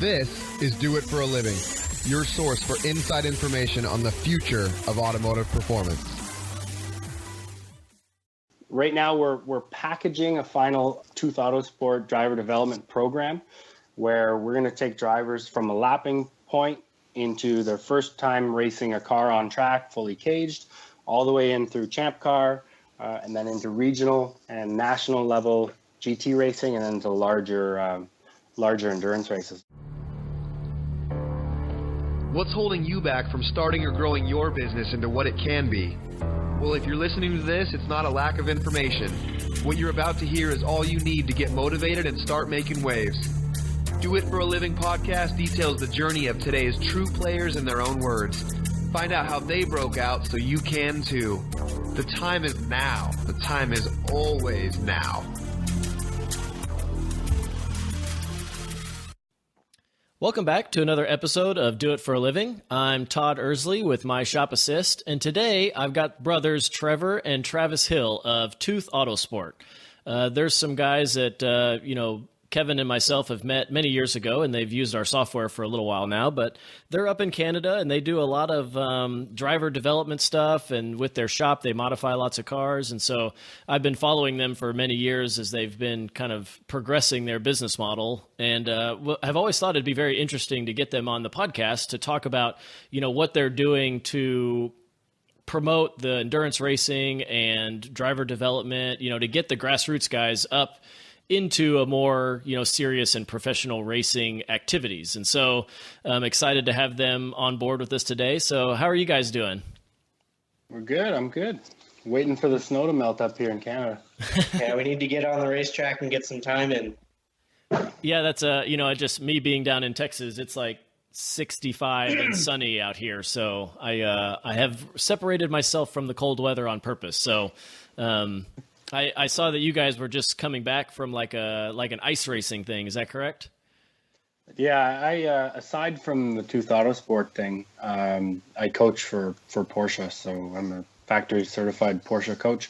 This is Do It for a Living, your source for inside information on the future of automotive performance. Right now, we're packaging a final TWOth Autosport driver development program where we're going to take drivers from a lapping point into their first time racing a car on track, fully caged, all the way in through Champ Car, and then into regional and national level GT racing, and then to larger endurance races. What's holding you back from starting or growing your business into what it can be? Well, if you're listening to this, it's not a lack of information. What you're about to hear is all you need to get motivated and start making waves. Do It for a Living podcast details the journey of today's true players in their own words. Find out how they broke out so you can too. The time is now. The time is always now. Welcome back to another episode of Do It for a Living. I'm Todd Ersley with my shop assist, and today I've got brothers Trevor and Travis Hill of TWOth Autosport. There's some guys that, Kevin and myself have met many years ago, and they've used our software for a little while now, but they're up in Canada, and they do a lot of driver development stuff, and with their shop, they modify lots of cars, and so I've been following them for many years as they've been kind of progressing their business model, and I've always thought it'd be very interesting to get them on the podcast to talk about, what they're doing to promote the endurance racing and driver development, to get the grassroots guys up into a more, serious and professional racing activities. And so I'm excited to have them on board with us today. So how are you guys doing? We're good. I'm good. Waiting for the snow to melt up here in Canada. Yeah, we need to get on the racetrack and get some time in. Yeah, that's just me being down in Texas. It's like 65 and sunny out here. So I have separated myself from the cold weather on purpose. So, I saw that you guys were just coming back from like an ice racing thing. Is that correct? Yeah, I aside from the TWOth Autosport thing, I coach for Porsche, so I'm a factory certified Porsche coach.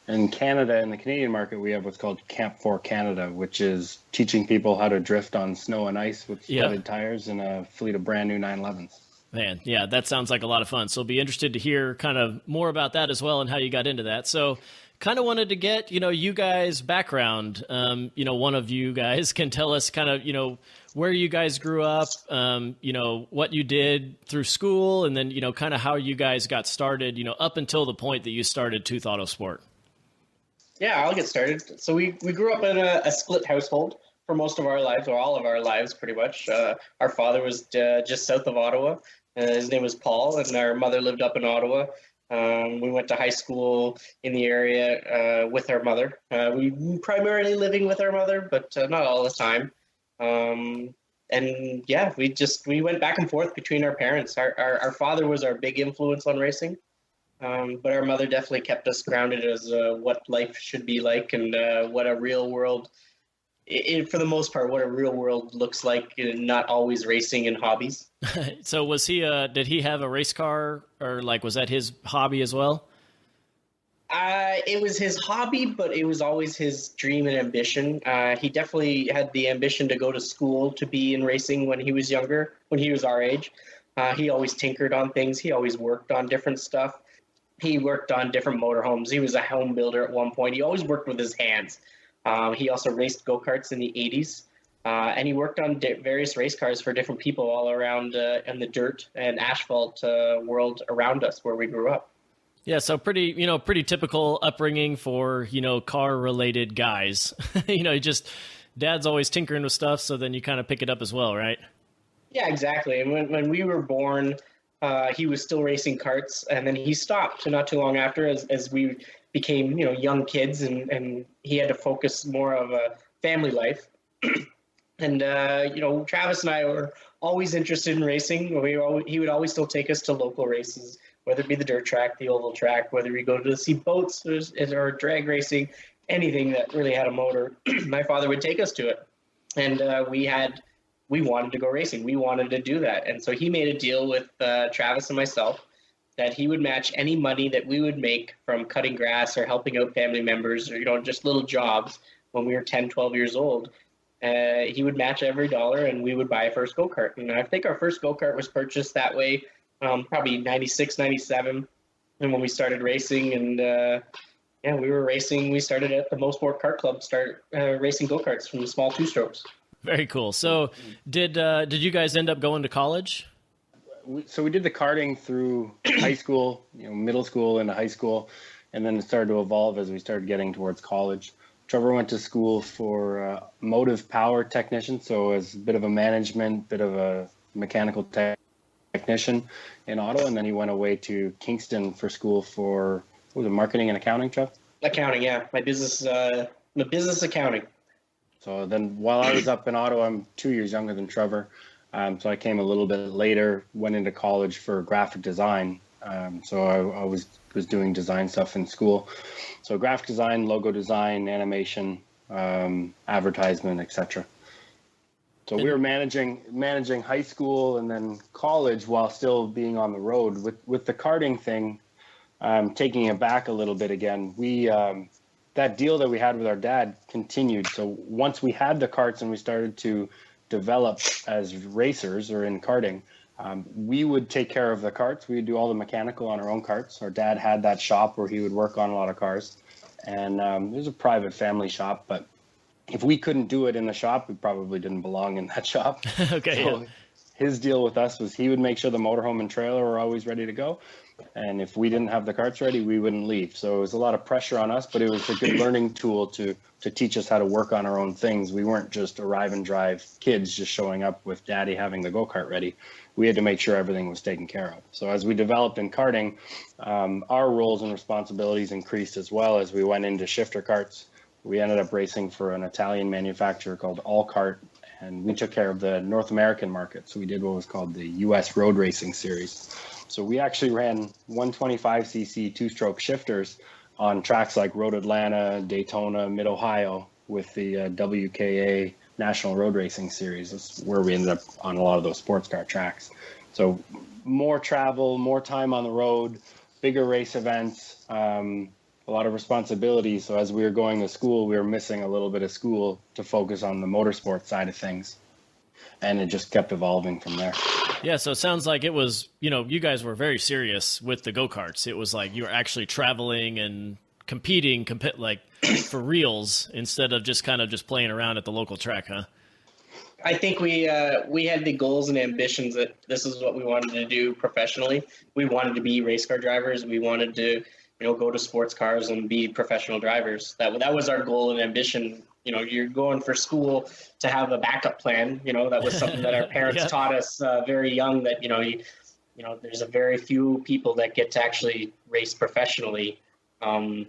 In Canada, in the Canadian market, we have what's called Camp 4 Canada, which is teaching people how to drift on snow and ice with studded tires in a fleet of brand new 911s. Man, yeah, that sounds like a lot of fun. So I'll be interested to hear kind of more about that as well and how you got into that. So kind of wanted to get, you guys' background. One of you guys can tell us kind of, where you guys grew up, what you did through school, and then, kind of how you guys got started, up until the point that you started TWOth Autosport. Yeah, I'll get started. So we grew up in a split household for most of our lives, or all of our lives, pretty much. Our father was just south of Ottawa. His name was Paul, and our mother lived up in Ottawa. We went to high school in the area with our mother. We primarily living with our mother, but not all the time. And yeah, we went back and forth between our parents. Our father was our big influence on racing, but our mother definitely kept us grounded as what life should be like, and what a real world, for the most part, what a real world looks like, and not always racing and hobbies. So was he, did he have a race car, or was that his hobby as well? It was his hobby, but it was always his dream and ambition. He definitely had the ambition to go to school to be in racing when he was younger, when he was our age. He always tinkered on things. He always worked on different stuff. He worked on different motorhomes. He was a home builder at one point. He always worked with his hands. He also raced go-karts in the 80s. And he worked on various race cars for different people all around in the dirt and asphalt world around us where we grew up. Yeah, so pretty typical upbringing for, car-related guys. Dad's always tinkering with stuff, so then you kind of pick it up as well, right? Yeah, exactly. And when we were born, he was still racing karts, and then he stopped not too long after as we became, young kids, and he had to focus more of a family life. And, Travis and I were always interested in racing. He would always still take us to local races, whether it be the dirt track, the oval track, whether we go to see boats or drag racing, anything that really had a motor. My father would take us to it. And we wanted to go racing. We wanted to do that. And so he made a deal with Travis and myself that he would match any money that we would make from cutting grass or helping out family members or, just little jobs when we were 10, 12 years old. he would match every dollar, and we would buy a first go-kart. And I think our first go-kart was purchased that way, probably 96, 97, and when we started racing. And we were racing. We started at the Mosport Kart Club, racing go-karts from the small two-strokes. Very cool. So did you guys end up going to college? So we did the karting through high school, middle school into high school, and then it started to evolve as we started getting towards college. Trevor went to school for motive power technician, so as a bit of a management, bit of a mechanical technician in auto, and then he went away to Kingston for school for, what was it, marketing and accounting, Trev? Accounting, yeah. My business accounting. So then while I was up in auto, I'm 2 years younger than Trevor, so I came a little bit later, went into college for graphic design. So I was doing design stuff in school. So graphic design, logo design, animation, advertisement, etc. So we were managing high school and then college while still being on the road. With the karting thing, taking it back a little bit again, that deal that we had with our dad continued. So once we had the karts and we started to develop as racers or in karting, we would take care of the karts. We would do all the mechanical on our own karts. Our dad had that shop where he would work on a lot of cars. And it was a private family shop, but if we couldn't do it in the shop, we probably didn't belong in that shop. Okay. So his deal with us was he would make sure the motorhome and trailer were always ready to go. And if we didn't have the karts ready, we wouldn't leave. So it was a lot of pressure on us, but it was a good learning tool to teach us how to work on our own things. We weren't just arrive and drive kids just showing up with daddy having the go-kart ready. We had to make sure everything was taken care of. So as we developed in karting, our roles and responsibilities increased as well as we went into shifter karts. We ended up racing for an Italian manufacturer called All Kart, and we took care of the North American market. So we did what was called the U.S. Road Racing Series. So we actually ran 125cc two-stroke shifters on tracks like Road Atlanta, Daytona, Mid-Ohio with the WKA National Road Racing Series. That's where we ended up on a lot of those sports car tracks. So more travel, more time on the road, bigger race events, a lot of responsibility. So as we were going to school, we were missing a little bit of school to focus on the motorsport side of things. And it just kept evolving from there. Yeah, so it sounds like it was, you guys were very serious with the go-karts. It was like you were actually traveling and competing like for reals instead of just kind of just playing around at the local track, huh? I think we had the goals and ambitions that this is what we wanted to do professionally. We wanted to be race car drivers. We wanted to, go to sports cars and be professional drivers. That was our goal and ambition. You're going for school to have a backup plan. That was something that our parents taught us very young, that, there's a very few people that get to actually race professionally and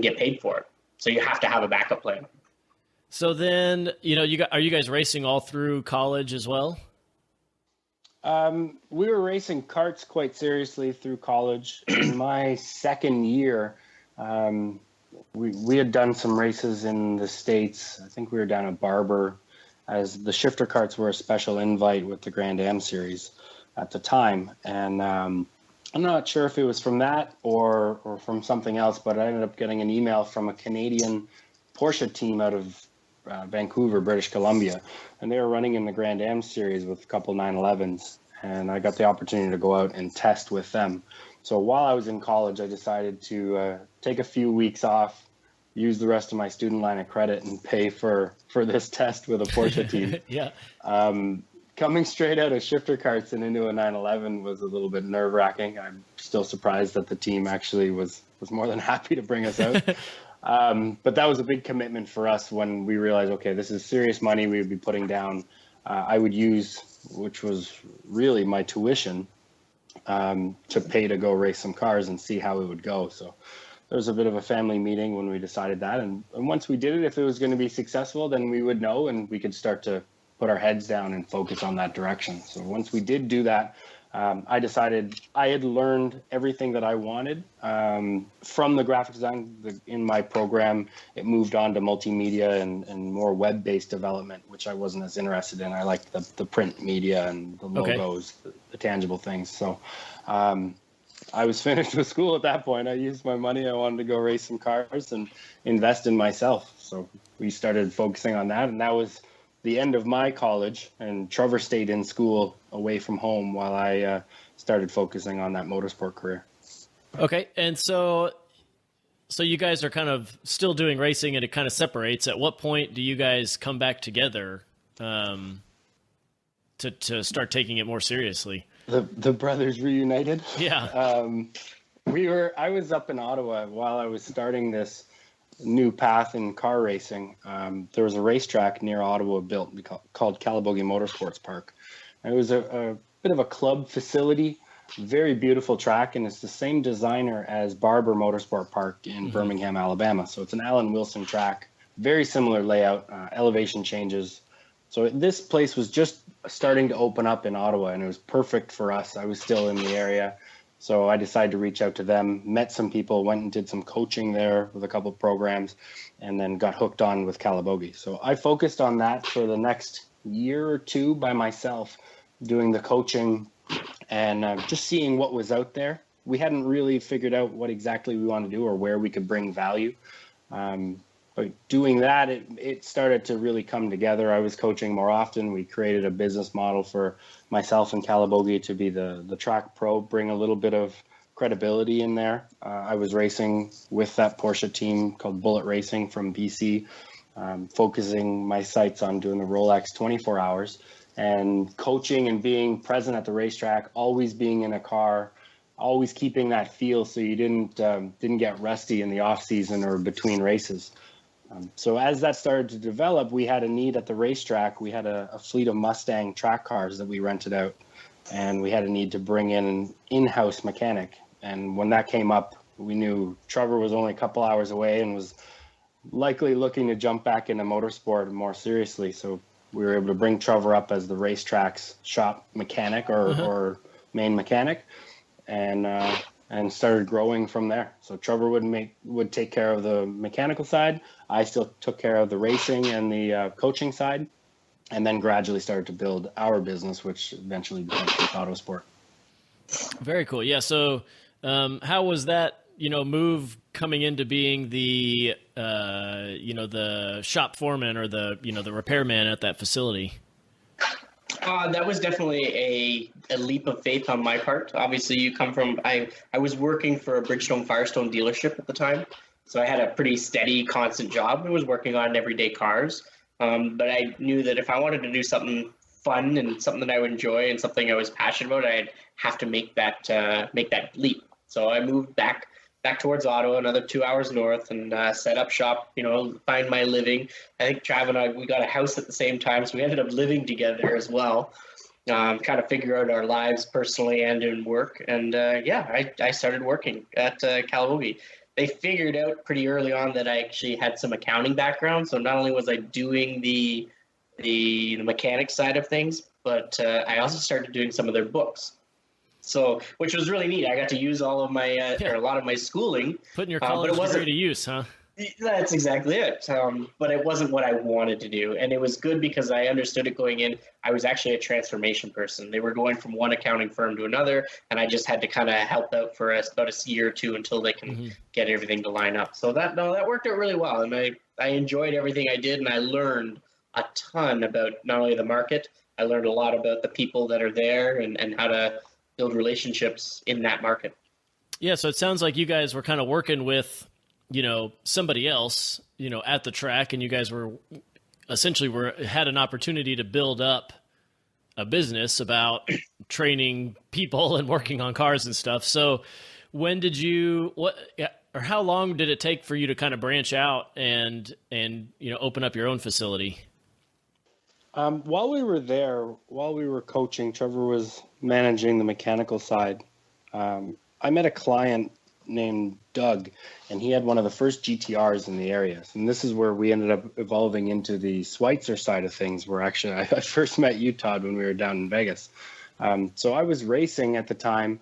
get paid for it. So you have to have a backup plan. So then, are you guys racing all through college as well? We were racing karts quite seriously through college. In my second year, we had done some races in the States. I think we were down at Barber, as the shifter karts were a special invite with the Grand Am series at the time. And I'm not sure if it was from that or from something else, but I ended up getting an email from a Canadian Porsche team out of Vancouver, British Columbia. And they were running in the Grand Am series with a couple 911s. And I got the opportunity to go out and test with them. So while I was in college, I decided to take a few weeks off, use the rest of my student line of credit, and pay for this test with a Porsche team. Yeah. Coming straight out of shifter karts and into a 911 was a little bit nerve-wracking. I'm still surprised that the team actually was more than happy to bring us out. But that was a big commitment for us when we realized, okay, this is serious money we would be putting down. I would use, which was really my tuition, to pay to go race some cars and see how it would go. So there was a bit of a family meeting when we decided that. And once we did it, if it was going to be successful, then we would know and we could start to put our heads down and focus on that direction. So once we did do that, I decided I had learned everything that I wanted from the graphic design in my program. It moved on to multimedia and more web-based development, which I wasn't as interested in. I liked the print media and the logos, the tangible things. So I was finished with school at that point. I used my money. I wanted to go race some cars and invest in myself. So we started focusing on that, and that was the end of my college, and Trevor stayed in school away from home while I started focusing on that motorsport career. Okay, and so you guys are kind of still doing racing, and it kind of separates. At what point do you guys come back together to start taking it more seriously? The brothers reunited. Yeah. I was up in Ottawa while I was starting this new path in car racing. There was a racetrack near Ottawa built called Calabogie Motorsports Park. And it was a bit of a club facility, very beautiful track, and it's the same designer as Barber Motorsport Park in Birmingham, Alabama. So it's an Alan Wilson track, very similar layout, elevation changes. So this place was just starting to open up in Ottawa, and it was perfect for us. I was still in the area. So I decided to reach out to them, met some people, went and did some coaching there with a couple of programs, and then got hooked on with Calabogie. So I focused on that for the next year or two by myself, doing the coaching and just seeing what was out there. We hadn't really figured out what exactly we wanted to do or where we could bring value. But doing that, it started to really come together. I was coaching more often. We created a business model for myself and Calabogie to be the track pro, bring a little bit of credibility in there. I was racing with that Porsche team called Bullet Racing from BC, focusing my sights on doing the Rolex 24 hours and coaching and being present at the racetrack, always being in a car, always keeping that feel so you didn't get rusty in the off season or between races. So as that started to develop, we had a need at the racetrack. We had a fleet of Mustang track cars that we rented out, and we had a need to bring in an in-house mechanic. And when that came up, we knew Trevor was only a couple hours away and was likely looking to jump back into motorsport more seriously. So we were able to bring Trevor up as the racetrack's shop mechanic or main mechanic, and started growing from there. So Trevor would take care of the mechanical side. I still took care of the racing and the coaching side, and then gradually started to build our business, which eventually became TWOth Autosport. Very cool. Yeah. So how was that, move coming into being the, the shop foreman or the repairman at that facility? That was definitely a leap of faith on my part. Obviously, you come from I was working for a Bridgestone Firestone dealership at the time, so I had a pretty steady, constant job. I was working on everyday cars, but I knew that if I wanted to do something fun and something that I would enjoy and something I was passionate about, I'd have to make that leap. So I moved back towards Ottawa, another 2 hours north, and set up shop, find my living. I think Trav and I, we got a house at the same time, so we ended up living together as well, kind of figure out our lives personally and in work. And I started working at Calabogie. They figured out pretty early on that I actually had some accounting background, so not only was I doing the mechanic side of things, but I also started doing some of their books. So, which was really neat. I got to use all of my, or a lot of my schooling. Putting your college degree to use, huh? That's exactly it. But it wasn't what I wanted to do. And it was good because I understood it going in. I was actually a transformation person. They were going from one accounting firm to another, and I just had to kind of help out for about a year or two until they can get everything to line up. So that worked out really well. And I enjoyed everything I did, and I learned a ton about not only the market, I learned a lot about the people that are there and how to build relationships in that market. Yeah, so it sounds like you guys were kind of working with, somebody else, at the track, and you guys were essentially had an opportunity to build up a business about training people and working on cars and stuff. So when did how long did it take for you to kind of branch out and open up your own facility? While we were coaching, Trevor was managing the mechanical side. I met a client named Doug, and he had one of the first GTRs in the area. And this is where we ended up evolving into the Schweitzer side of things, where actually I first met you, Todd, when we were down in Vegas. So I was racing at the time,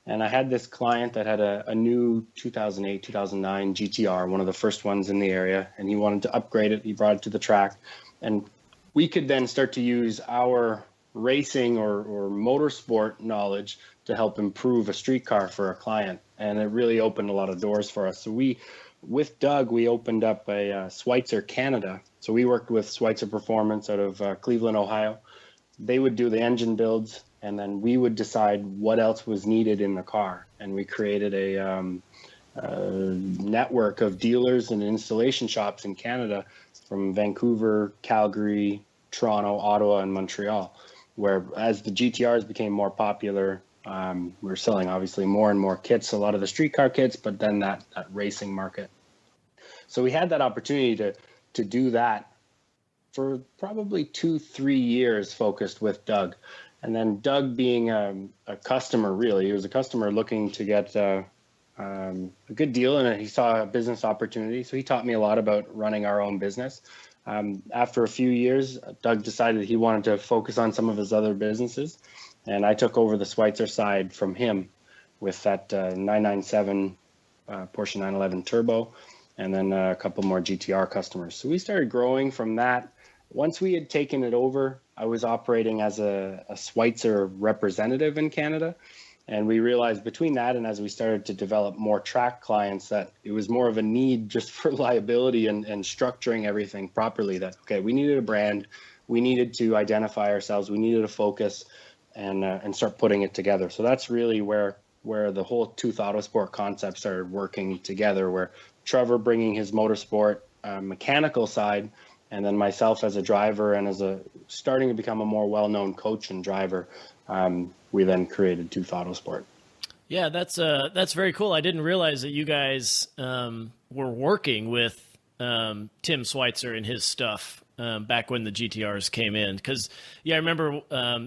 and I had this client that had a new 2008, 2009 GTR, one of the first ones in the area, and he wanted to upgrade it. He brought it to the track, and we could then start to use our racing or motorsport knowledge to help improve a street car for a client. And it really opened a lot of doors for us. So we with Doug, we opened up a Schweitzer Canada. So we worked with Schweitzer Performance out of Cleveland, Ohio. They would do the engine builds, and then we would decide what else was needed in the car. And we created a network of dealers and installation shops in Canada from Vancouver, Calgary, Toronto, Ottawa, and Montreal, where as the GTRs became more popular, we were selling obviously more and more kits, a lot of the street car kits, but then that racing market. So we had that opportunity to do that for probably 2-3 years focused with Doug. And then Doug being a customer, really, he was a customer looking to get a good deal, and he saw a business opportunity. So he taught me a lot about running our own business. After a few years, Doug decided he wanted to focus on some of his other businesses, and I took over the Schweitzer side from him with that 997 Porsche 911 Turbo, and then a couple more GTR customers. So we started growing from that. Once we had taken it over, I was operating as a Schweitzer representative in Canada. And we realized between that and as we started to develop more track clients that it was more of a need just for liability and structuring everything properly, that, okay, we needed a brand, we needed to identify ourselves, we needed a focus and start putting it together. So that's really where the whole TWOth Autosport concept started working together, where Trevor bringing his motorsport mechanical side, and then myself as a driver and as starting to become a more well-known coach and driver. We then created TWOth Autosport. Yeah, that's very cool. I didn't realize that you guys were working with Tim Schweitzer and his stuff back when the GTRs came in. Because, yeah, I remember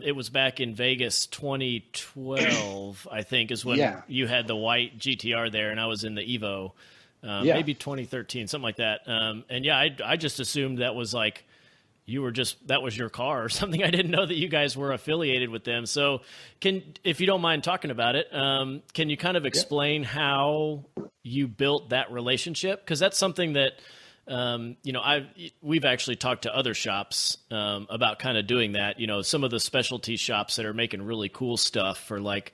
it was back in Vegas 2012, I think, is when you had the white GTR there, and I was in the Evo. Maybe 2013, something like that. And yeah, I just assumed that was like that was your car or something. I didn't know that you guys were affiliated with them. So if you don't mind talking about it, can you kind of explain how you built that relationship? Because that's something that, we've actually talked to other shops about kind of doing that. Some of the specialty shops that are making really cool stuff for like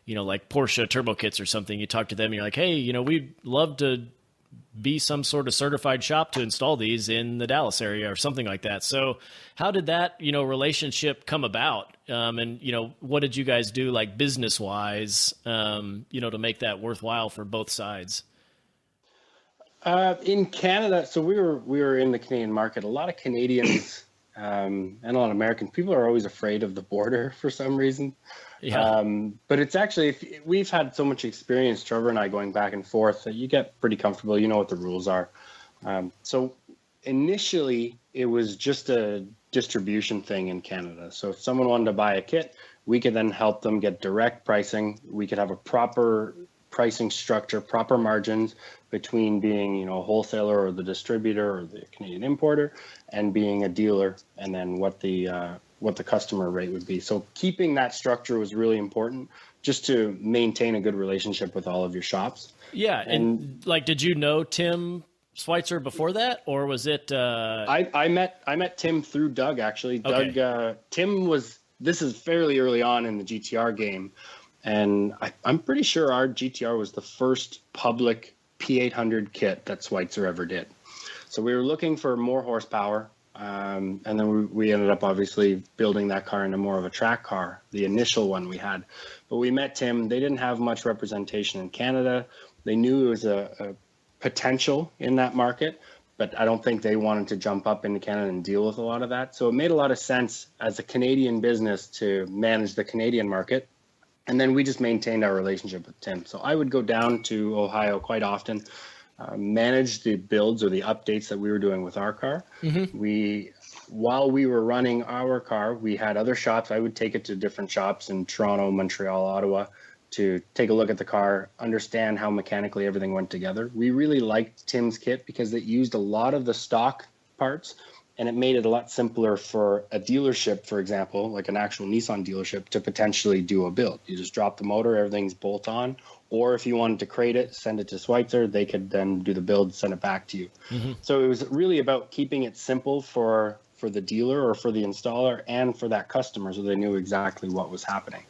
Porsche turbo kits or something. You talk to them and you're like, hey, we'd love to be some sort of certified shop to install these in the Dallas area or something like that. So how did that, relationship come about? And, what did you guys do like business wise, to make that worthwhile for both sides? In Canada, so we were in the Canadian market. A lot of Canadians and a lot of American people are always afraid of the border for some reason. Yeah. But it's actually, we've had so much experience, Trevor and I, going back and forth, that you get pretty comfortable. You know what the rules are. So initially, it was just a distribution thing in Canada. So if someone wanted to buy a kit, we could then help them get direct pricing. We could have a proper pricing structure, proper margins between being, a wholesaler or the distributor or the Canadian importer and being a dealer, and then what the customer rate would be. So keeping that structure was really important just to maintain a good relationship with all of your shops. Yeah. And like, did you know Tim Schweitzer before that, or was it? I met Tim through Doug, actually. Okay. Doug, this is fairly early on in the GTR game. And I'm pretty sure our GTR was the first public P800 kit that Schweitzer ever did. So we were looking for more horsepower. And then we ended up obviously building that car into more of a track car, the initial one we had. But we met Tim. They didn't have much representation in Canada. They knew it was a potential in that market, but I don't think they wanted to jump up into Canada and deal with a lot of that. So it made a lot of sense as a Canadian business to manage the Canadian market. And then we just maintained our relationship with Tim. So I would go down to Ohio quite often, manage the builds or the updates that we were doing with our car. Mm-hmm. While we were running our car, we had other shops. I would take it to different shops in Toronto, Montreal, Ottawa to take a look at the car, understand how mechanically everything went together. We really liked Tim's kit because it used a lot of the stock parts, and it made it a lot simpler for a dealership, for example, like an actual Nissan dealership, to potentially do a build. You just drop the motor, everything's bolt on. Or if you wanted to crate it, send it to Schweitzer, they could then do the build, send it back to you. Mm-hmm. So it was really about keeping it simple for the dealer or for the installer and for that customer, so they knew exactly what was happening.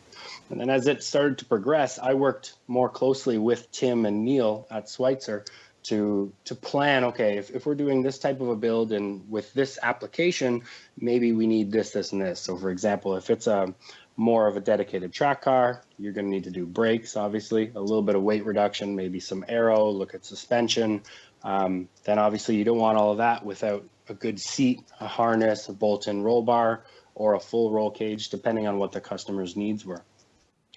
And then as it started to progress, I worked more closely with Tim and Neil at Schweitzer to plan, okay, if we're doing this type of a build and with this application, maybe we need this, this, and this. So for example, if it's a more of a dedicated track car, you're going to need to do brakes, obviously, a little bit of weight reduction, maybe some aero, look at suspension. Then obviously you don't want all of that without a good seat, a harness, a bolt-in roll bar, or a full roll cage, depending on what the customer's needs were.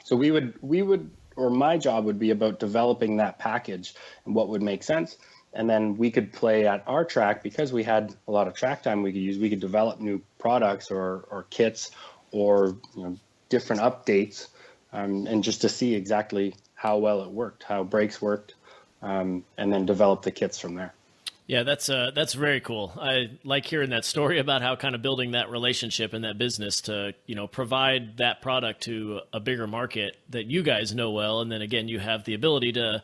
So we would, or my job would be about developing that package and what would make sense. And then we could play at our track, because we had a lot of track time we could use. We could develop new products or kits or different updates, and just to see exactly how well it worked, how brakes worked, and then develop the kits from there. Yeah, that's very cool. I like hearing that story about how kind of building that relationship and that business to, provide that product to a bigger market that you guys know well. And then again, you have the ability to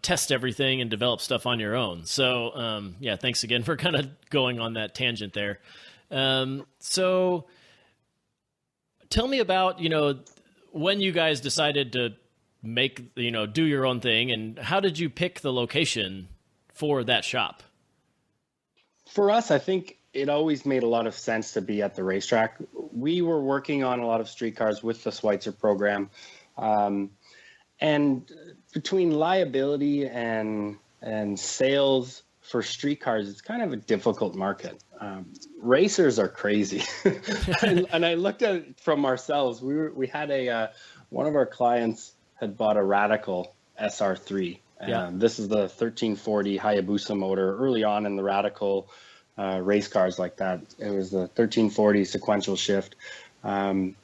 test everything and develop stuff on your own. So, yeah, thanks again for kind of going on that tangent there. So tell me about, when you guys decided to make, do your own thing, and how did you pick the location for that shop? For us, I think it always made a lot of sense to be at the racetrack. We were working on a lot of street cars with the Schweitzer program. And between liability and sales for street cars, it's kind of a difficult market. Racers are crazy. and I looked at it from ourselves. We had one of our clients had bought a Radical SR3. Yeah. This is the 1340 Hayabusa motor early on in the Radical race cars like that. It was the 1340 sequential shift. And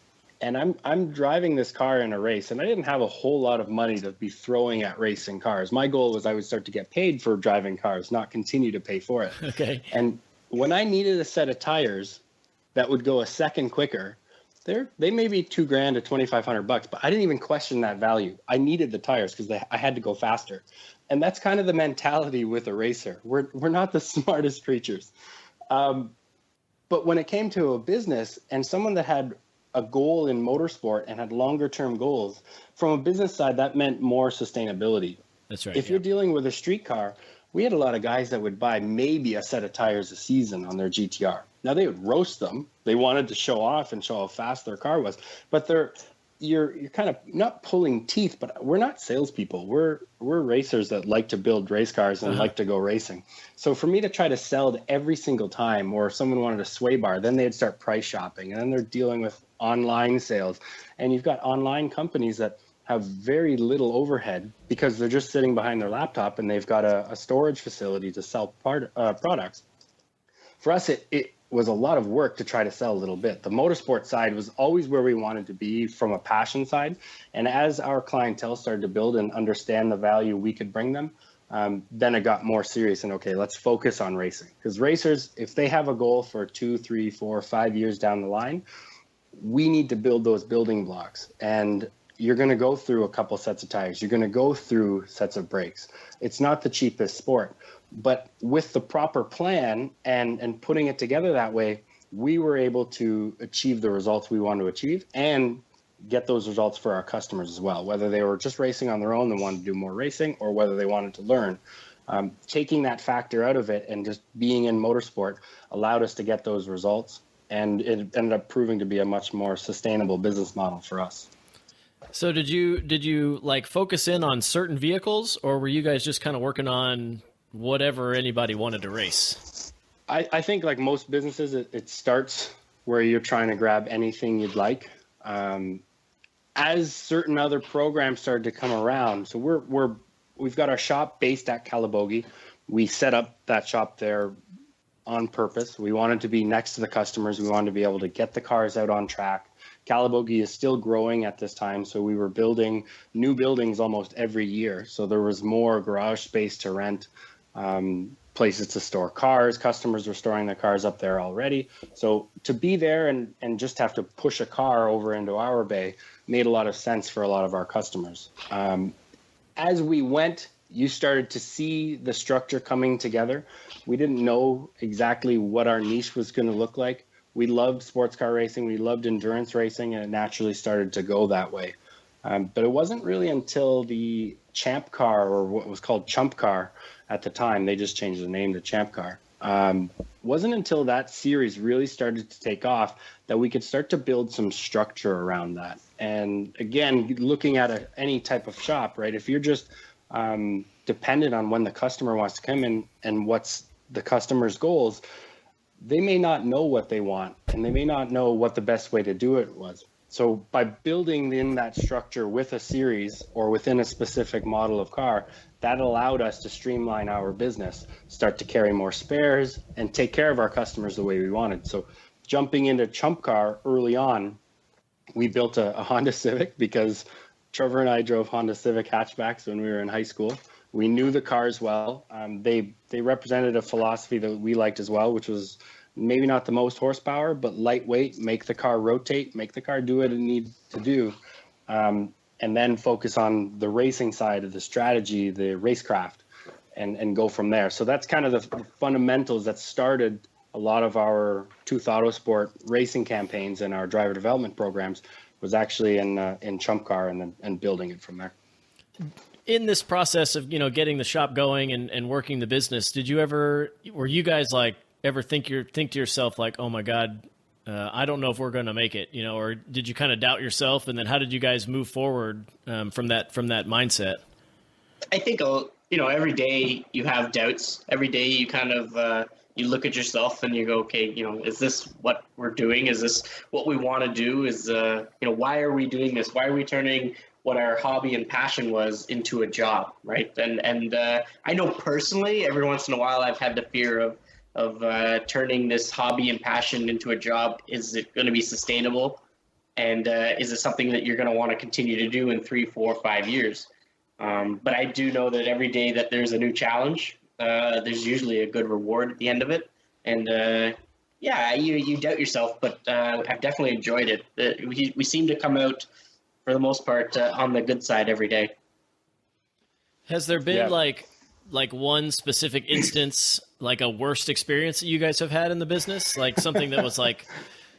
I'm driving this car in a race, and I didn't have a whole lot of money to be throwing at racing cars. My goal was I would start to get paid for driving cars, not continue to pay for it. Okay. And when I needed a set of tires that would go a second quicker, they may be $2,000 to $2,500, but I didn't even question that value. I needed the tires because I had to go faster. And that's kind of the mentality with a racer. We're not the smartest creatures. But when it came to a business and someone that had a goal in motorsport and had longer term goals, from a business side, that meant more sustainability. That's right. If you're dealing with a street car, we had a lot of guys that would buy maybe a set of tires a season on their GTR. Now they would roast them. They wanted to show off and show how fast their car was, but you're kind of not pulling teeth, but we're not salespeople. We're racers that like to build race cars and like to go racing. So for me to try to sell to every single time, or if someone wanted a sway bar, then they'd start price shopping, and then they're dealing with online sales. And you've got online companies that have very little overhead because they're just sitting behind their laptop and they've got a storage facility to sell products. For us, it was a lot of work to try to sell a little bit. The motorsport side was always where we wanted to be from a passion side. And as our clientele started to build and understand the value we could bring them, then it got more serious and, okay, let's focus on racing. Because racers, if they have a goal for 2, 3, 4, 5 years down the line, we need to build those building blocks. And you're going to go through a couple sets of tires. You're going to go through sets of brakes. It's not the cheapest sport. But with the proper plan and putting it together that way, we were able to achieve the results we wanted to achieve and get those results for our customers as well, whether they were just racing on their own and wanted to do more racing, or whether they wanted to learn. Taking that factor out of it and just being in motorsport allowed us to get those results, and it ended up proving to be a much more sustainable business model for us. So did you like focus in on certain vehicles, or were you guys just kind of working on whatever anybody wanted to race? I think like most businesses, it starts where you're trying to grab anything you'd like. As certain other programs started to come around, so we've got our shop based at Calabogie. We set up that shop there on purpose. We wanted to be next to the customers. We wanted to be able to get the cars out on track. Calabogie is still growing at this time, so we were building new buildings almost every year. So there was more garage space to rent, places to store cars. Customers were storing their cars up there already. So to be there and just have to push a car over into our bay made a lot of sense for a lot of our customers. As we went, you started to see the structure coming together. We didn't know exactly what our niche was going to look like. We loved sports car racing. We loved endurance racing, and it naturally started to go that way. But it wasn't really until the Champ Car, or what was called Chump Car at the time. They just changed the name to Champ Car. Wasn't until that series really started to take off that we could start to build some structure around that. And again, looking at any type of shop, right? If you're just dependent on when the customer wants to come in and what's the customer's goals, they may not know what they want, and they may not know what the best way to do it was. So by building in that structure with a series or within a specific model of car, that allowed us to streamline our business, start to carry more spares, and take care of our customers the way we wanted. So jumping into Chump Car early on, we built a Honda Civic because Trevor and I drove Honda Civic hatchbacks when we were in high school. We knew the cars well. They represented a philosophy that we liked as well, which was maybe not the most horsepower, but lightweight, make the car rotate, make the car do what it needs to do, and then focus on the racing side of the strategy, the racecraft, and go from there. So that's kind of the fundamentals that started a lot of our TWOth Autosport racing campaigns and our driver development programs, was actually in Chump Car and building it from there. In this process of, getting the shop going and working the business, were you guys ever think to yourself like, oh my God, I don't know if we're going to make it, or did you kind of doubt yourself? And then how did you guys move forward from that mindset? I think, every day you have doubts. Every day you kind of, you look at yourself and you go, okay, is this what we're doing? Is this what we want to do? Why are we doing this? Why are we turning what our hobby and passion was into a job, right? And I know personally, every once in a while I've had the fear of turning this hobby and passion into a job. Is it going to be sustainable? And is it something that you're going to want to continue to do in 3, 4, 5 years? But I do know that every day that there's a new challenge, there's usually a good reward at the end of it. And you doubt yourself, but I've definitely enjoyed it. We seem to come out, for the most part, on the good side every day. Has there been like one specific instance, like a worst experience that you guys have had in the business? Like something that was like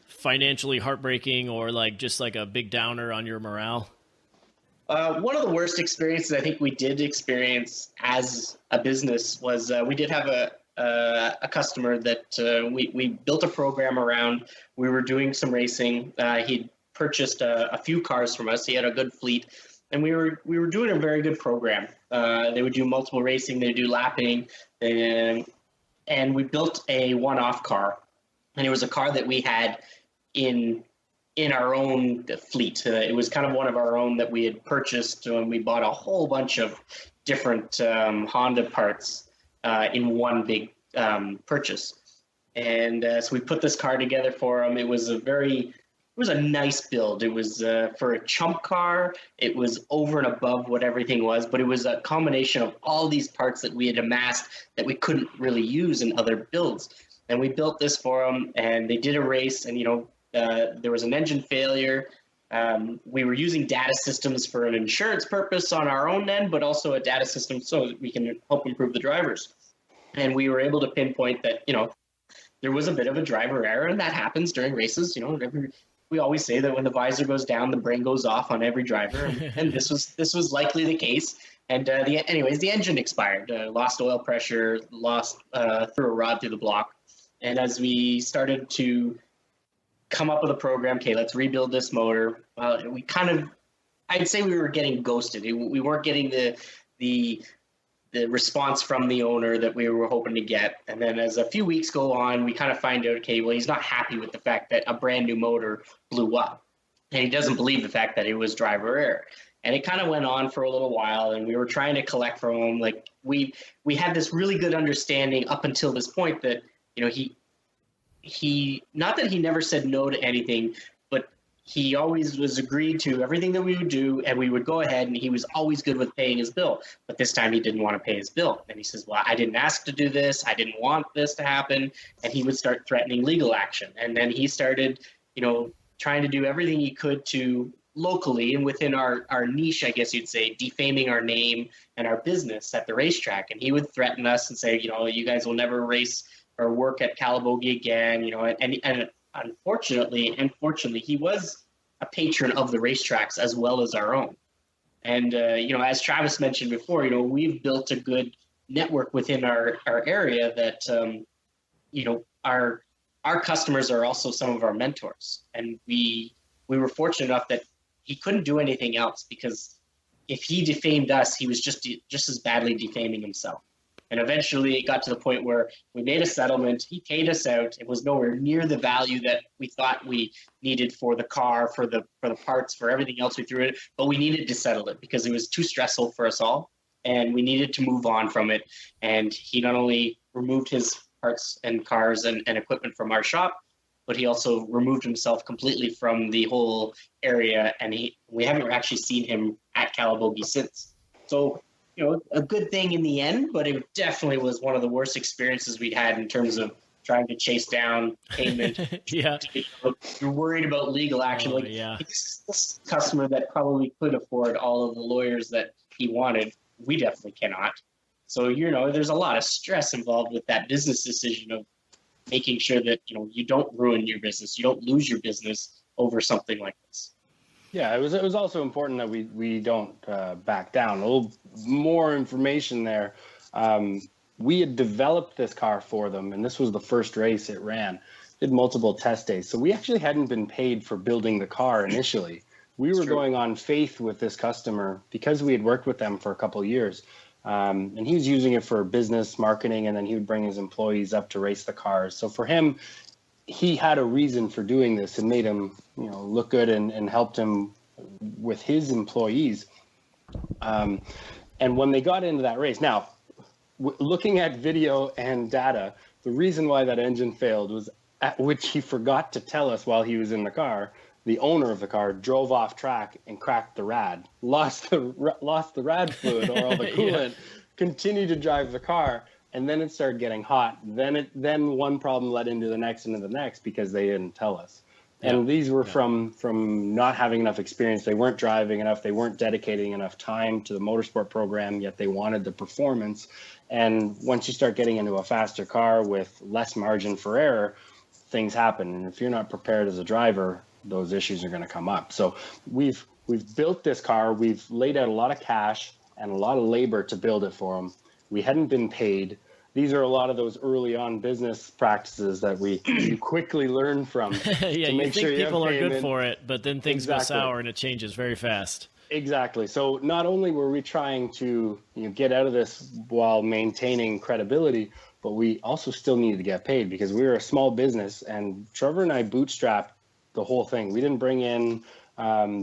financially heartbreaking or like just like a big downer on your morale? One of the worst experiences I think we did experience as a business was we did have a customer that we built a program around. We were doing some racing. He'd purchased a few cars from us. He had a good fleet, and we were doing a very good program. They would do multiple racing. They would do lapping, and we built a one-off car, and it was a car that we had in our own fleet. It was kind of one of our own that we had purchased when we bought a whole bunch of different Honda parts in one big purchase. And so we put this car together for him. It was a nice build. It was for a chump car. It was over and above what everything was, but it was a combination of all these parts that we had amassed that we couldn't really use in other builds. And we built this for them, and they did a race, and there was an engine failure. We were using data systems for an insurance purpose on our own end, but also a data system so that we can help improve the drivers. And we were able to pinpoint that, there was a bit of a driver error, and that happens during races. We always say that when the visor goes down, the brain goes off on every driver, and this was likely the case. And the engine expired, lost oil pressure, threw a rod through the block. And as we started to come up with a program, okay, let's rebuild this motor, I'd say we were getting ghosted. We weren't getting the response from the owner that we were hoping to get. And then as a few weeks go on, we kind of find out, okay, well, he's not happy with the fact that a brand new motor blew up. And he doesn't believe the fact that it was driver error. And it kind of went on for a little while, and we were trying to collect from him. Like we had this really good understanding up until this point that, he not that he never said no to anything, but he always was agreed to everything that we would do, and we would go ahead, and he was always good with paying his bill. But this time he didn't want to pay his bill. And he says, well, I didn't ask to do this. I didn't want this to happen. And he would start threatening legal action. And then he started, trying to do everything he could to locally and within our niche, I guess you'd say, defaming our name and our business at the racetrack. And he would threaten us and say, you guys will never race or work at Calabogie again, and unfortunately, he was a patron of the racetracks as well as our own. And, as Travis mentioned before, we've built a good network within our area that, our customers are also some of our mentors. And we were fortunate enough that he couldn't do anything else, because if he defamed us, he was just as badly defaming himself. And eventually it got to the point where we made a settlement. He paid us out. It was nowhere near the value that we thought we needed for the car, for the parts, for everything else we threw in it. But we needed to settle it because it was too stressful for us all, and we needed to move on from it. And he not only removed his parts and cars and equipment from our shop, but he also removed himself completely from the whole area. And we haven't actually seen him at Calabogie since. So, a good thing in the end, but it definitely was one of the worst experiences we'd had in terms of trying to chase down payment. Yeah. You're worried about legal action. This customer that probably could afford all of the lawyers that he wanted, we definitely cannot. So, there's a lot of stress involved with that business decision of making sure that, you don't ruin your business. You don't lose your business over something like this. Yeah, it was also important that we don't back down. A little more information there. We had developed this car for them, and this was the first race it ran. Did multiple test days. So we actually hadn't been paid for building the car initially. We were going on faith with this customer because we had worked with them for a couple of years. And he was using it for business marketing, and then he would bring his employees up to race the cars. So for him, he had a reason for doing this and made him, look good and helped him with his employees. And when they got into that race, now, looking at video and data, the reason why that engine failed was, at which he forgot to tell us while he was in the car, the owner of the car drove off track and cracked the rad, lost the rad fluid or all the coolant, continued to drive the car. And then it started getting hot. Then one problem led into the next because they didn't tell us. And these were from not having enough experience. They weren't driving enough. They weren't dedicating enough time to the motorsport program, yet they wanted the performance. And once you start getting into a faster car with less margin for error, things happen. And if you're not prepared as a driver, those issues are going to come up. So we've built this car. We've laid out a lot of cash and a lot of labor to build it for them. We hadn't been paid. These are a lot of those early on business practices that we quickly learn from. Yeah, you think people are good for it, but then things go sour and it changes very fast. Exactly. So not only were we trying to get out of this while maintaining credibility, but we also still needed to get paid because we were a small business, and Trevor and I bootstrapped the whole thing. We didn't bring in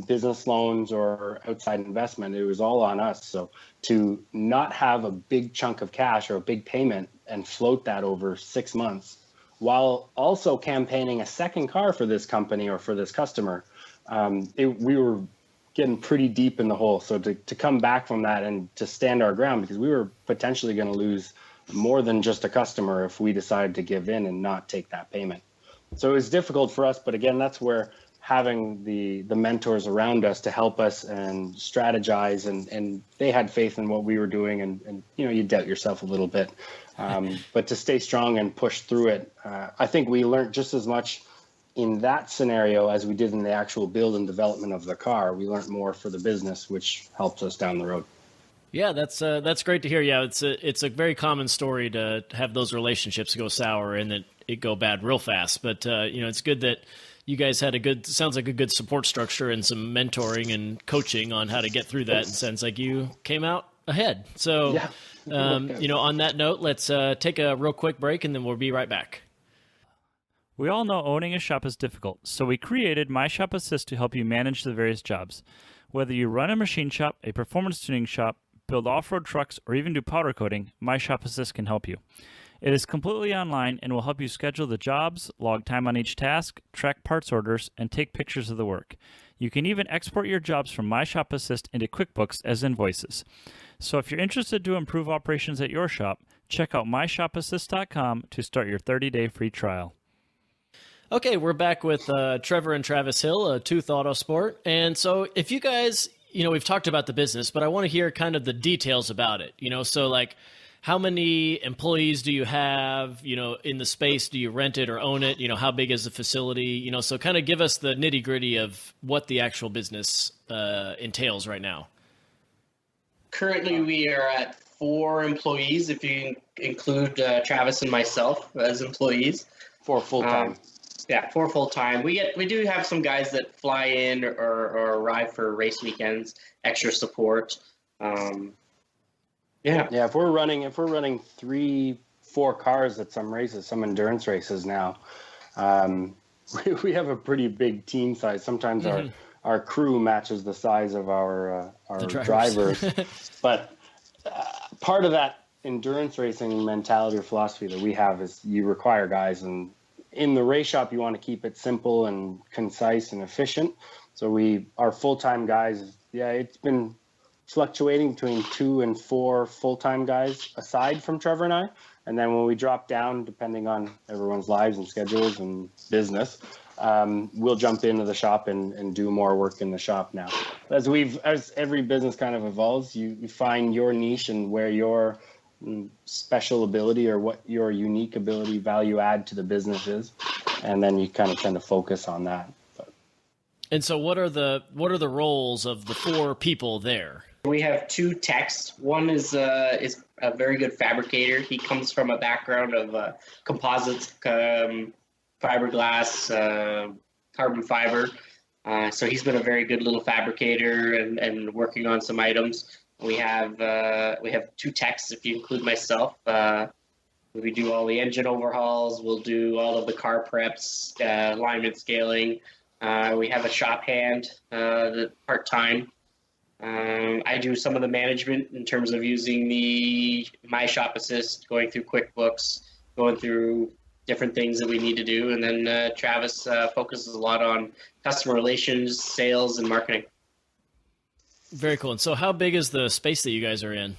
business loans or outside investment. It was all on us. So to not have a big chunk of cash or a big payment and float that over 6 months while also campaigning a second car for this company or for this customer, we were getting pretty deep in the hole. So to come back from that and to stand our ground, because we were potentially going to lose more than just a customer if we decided to give in and not take that payment. So it was difficult for us, but again, that's where having the mentors around us to help us and strategize, and they had faith in what we were doing, and you doubt yourself a little bit, but to stay strong and push through it. I think we learned just as much in that scenario as we did in the actual build and development of the car. We learned more for the business, which helped us down the road. Yeah, that's great to hear. Yeah, it's a very common story to have those relationships go sour and that it go bad real fast. But it's good that you guys had sounds like a good support structure and some mentoring and coaching on how to get through that. And sounds like you came out ahead. So, on that note, let's take a real quick break and then we'll be right back. We all know owning a shop is difficult, so we created My Shop Assist to help you manage the various jobs. Whether you run a machine shop, a performance tuning shop, build off-road trucks, or even do powder coating, My Shop Assist can help you. It is completely online and will help you schedule the jobs, log time on each task, track parts orders, and take pictures of the work. You can even export your jobs from My Shop Assist into QuickBooks as invoices. So if you're interested to improve operations at your shop, check out myshopassist.com to start your 30-day free trial. Okay, we're back with Trevor and Travis Hill, TWOth Autosport. And so if you guys, we've talked about the business, but I want to hear kind of the details about it. So like, how many employees do you have, in the space? Do you rent it or own it? How big is the facility? So kind of give us the nitty gritty of what the actual business entails right now. Currently, we are at 4 employees, if you include Travis and myself as employees. 4 full-time. Yeah, 4 full-time. We do have some guys that fly in or arrive for race weekends, extra support. Yeah. If we're running 3-4 cars at some races, some endurance races now, we have a pretty big team size. Sometimes our crew matches the size of our drivers. But part of that endurance racing mentality or philosophy that we have is you require guys, and in the race shop you want to keep it simple and concise and efficient. So our full-time guys, it's been fluctuating between 2 and 4 full-time guys aside from Trevor and I. And then when we drop down, depending on everyone's lives and schedules and business, we'll jump into the shop and do more work in the shop now. As every business kind of evolves, you find your niche and where your special ability or what your unique ability value add to the business is, and then you kind of tend to focus on that. And so what are the roles of the 4 people there? We have 2 techs. One is a very good fabricator. He comes from a background of composites, fiberglass, carbon fiber. So he's been a very good little fabricator and working on some items. We have 2 techs, if you include myself. We do all the engine overhauls. We'll do all of the car preps, alignment scaling. We have a shop hand, part-time. I do some of the management in terms of using my shop assist, going through QuickBooks, going through different things that we need to do. And then Travis focuses a lot on customer relations, sales, and marketing. Very cool. And so how big is the space that you guys are in?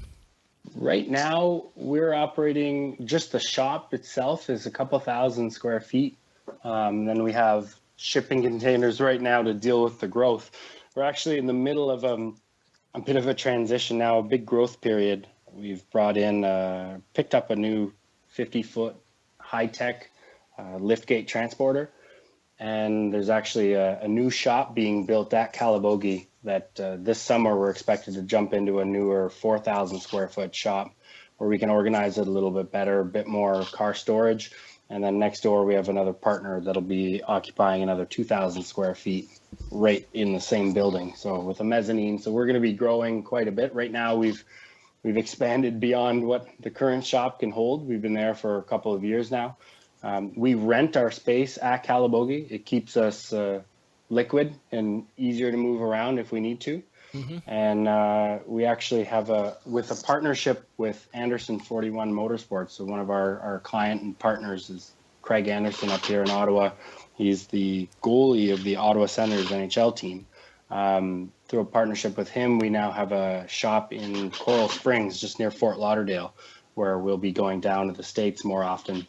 Right now, we're operating, just the shop itself is a couple thousand square feet. Then we have shipping containers right now to deal with the growth. We're actually in the middle of a bit of a transition now, a big growth period. We've picked up a new 50-foot high-tech liftgate transporter. And there's actually a new shop being built at Calabogie that this summer we're expected to jump into a newer 4,000 square foot shop where we can organize it a little bit better, a bit more car storage. And then next door we have another partner that'll be occupying another 2,000 square feet right in the same building. So with a mezzanine, so we're going to be growing quite a bit. Right now we've expanded beyond what the current shop can hold. We've been there for a couple of years now. We rent our space at Calabogie. It keeps us liquid and easier to move around if we need to. Mm-hmm. And we actually have with a partnership with Anderson 41 Motorsports. So one of our client and partners is Craig Anderson up here in Ottawa. He's the goalie of the Ottawa Senators NHL team. Through a partnership with him, we now have a shop in Coral Springs, just near Fort Lauderdale, where we'll be going down to the States more often.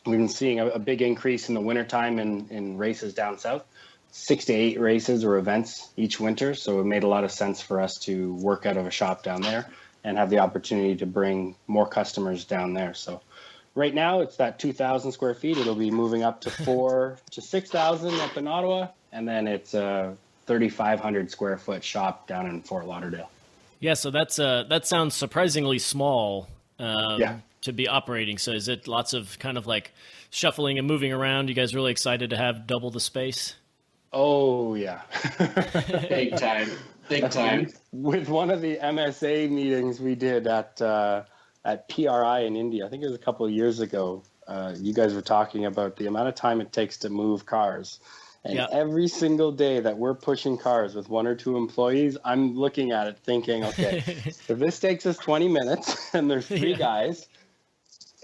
We've been seeing a big increase in the wintertime in races down south, 6 to 8 races or events each winter. So it made a lot of sense for us to work out of a shop down there and have the opportunity to bring more customers down there. So right now it's that 2,000 square feet. It'll be moving up to 4 to 6,000 up in Ottawa. And then it's a 3,500 square foot shop down in Fort Lauderdale. Yeah. So that sounds surprisingly small. Yeah. To be operating. So is it lots of kind of like shuffling and moving around? You guys really excited to have double the space? Oh, yeah. Big time. With one of the MSA meetings we did at PRI in India, I think it was a couple of years ago, you guys were talking about the amount of time it takes to move cars. And every single day that we're pushing cars with 1 or 2 employees, I'm looking at it thinking, okay, if this takes us 20 minutes and there's 3 guys,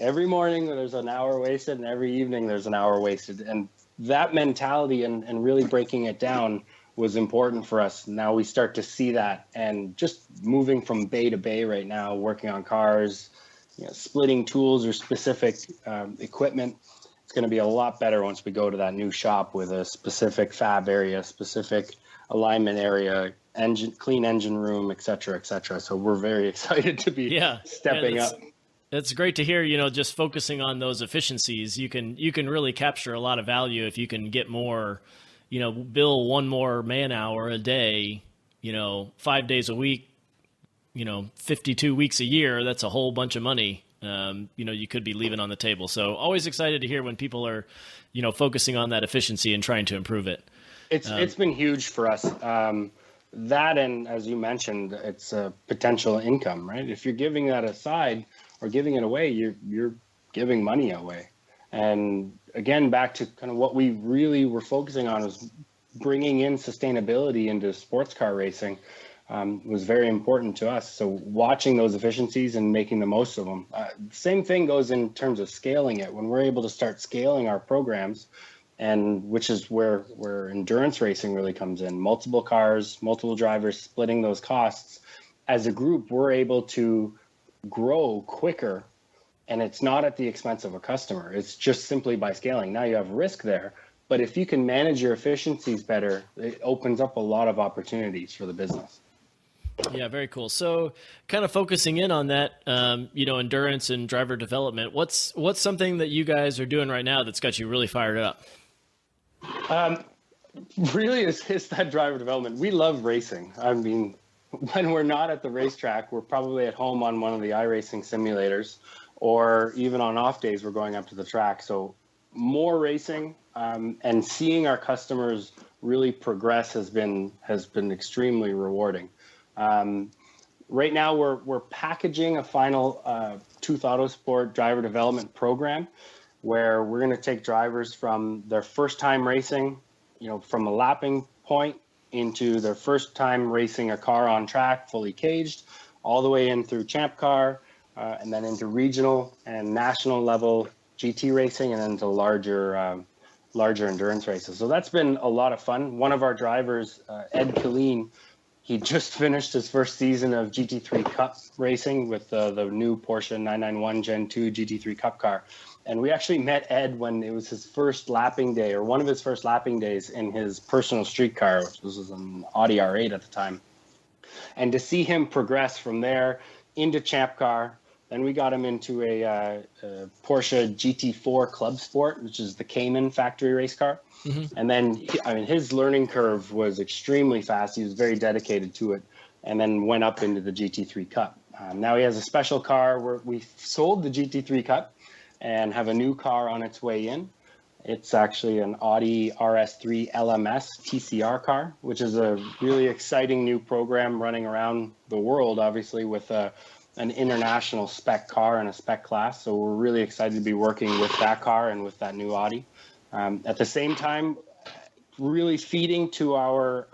every morning there's an hour wasted and every evening there's an hour wasted. And that mentality and really breaking it down was important for us. Now we start to see that, and just moving from bay to bay right now, working on cars, splitting tools or specific equipment. It's going to be a lot better once we go to that new shop with a specific fab area, specific alignment area, clean engine room, et cetera, et cetera. So we're very excited to be stepping up. It's great to hear, just focusing on those efficiencies. You can really capture a lot of value if you can get more, bill 1 more man hour a day, 5 days a week, 52 weeks a year, that's a whole bunch of money, you could be leaving on the table. So always excited to hear when people are, focusing on that efficiency and trying to improve it. It's been huge for us. That, and as you mentioned, it's a potential income, right? If you're giving that aside or giving it away, you're giving money away. And again, back to kind of what we really were focusing on is bringing in sustainability into sports car racing. Was very important to us. So watching those efficiencies and making the most of them. Same thing goes in terms of scaling it. When we're able to start scaling our programs, and which is where endurance racing really comes in, multiple cars, multiple drivers, splitting those costs. As a group, we're able to grow quicker, and it's not at the expense of a customer. It's just simply by scaling. Now you have risk there, but if you can manage your efficiencies better, it opens up a lot of opportunities for the business. Yeah, very cool. So kind of focusing in on that, endurance and driver development, what's something that you guys are doing right now that's got you really fired up? Really, it's that driver development. We love racing. I mean, when we're not at the racetrack, we're probably at home on one of the iRacing simulators, or even on off days, we're going up to the track. So more racing, and seeing our customers really progress has been extremely rewarding. Right now, we're packaging a final TWOth Autosport driver development program, where we're going to take drivers from their first time racing, from a lapping point, into their first time racing a car on track, fully caged, all the way in through Champ Car, and then into regional and national level GT racing, and then into larger endurance races. So that's been a lot of fun. One of our drivers, Ed Killeen, he just finished his first season of GT3 Cup racing with the new Porsche 991 Gen 2 GT3 Cup car. And we actually met Ed when it was his first lapping day, or one of his first lapping days, in his personal street car, which was an Audi R8 at the time. And to see him progress from there into Champ Car, then we got him into a Porsche GT4 Club Sport, which is the Cayman factory race car. Mm-hmm. And then, his learning curve was extremely fast. He was very dedicated to it, and then went up into the GT3 Cup. Now he has a special car where we sold the GT3 Cup and have a new car on its way in. It's actually an Audi RS3 LMS TCR car, which is a really exciting new program running around the world, obviously, with an international spec car and a spec class. So we're really excited to be working with that car and with that new Audi. At the same time, really feeding to our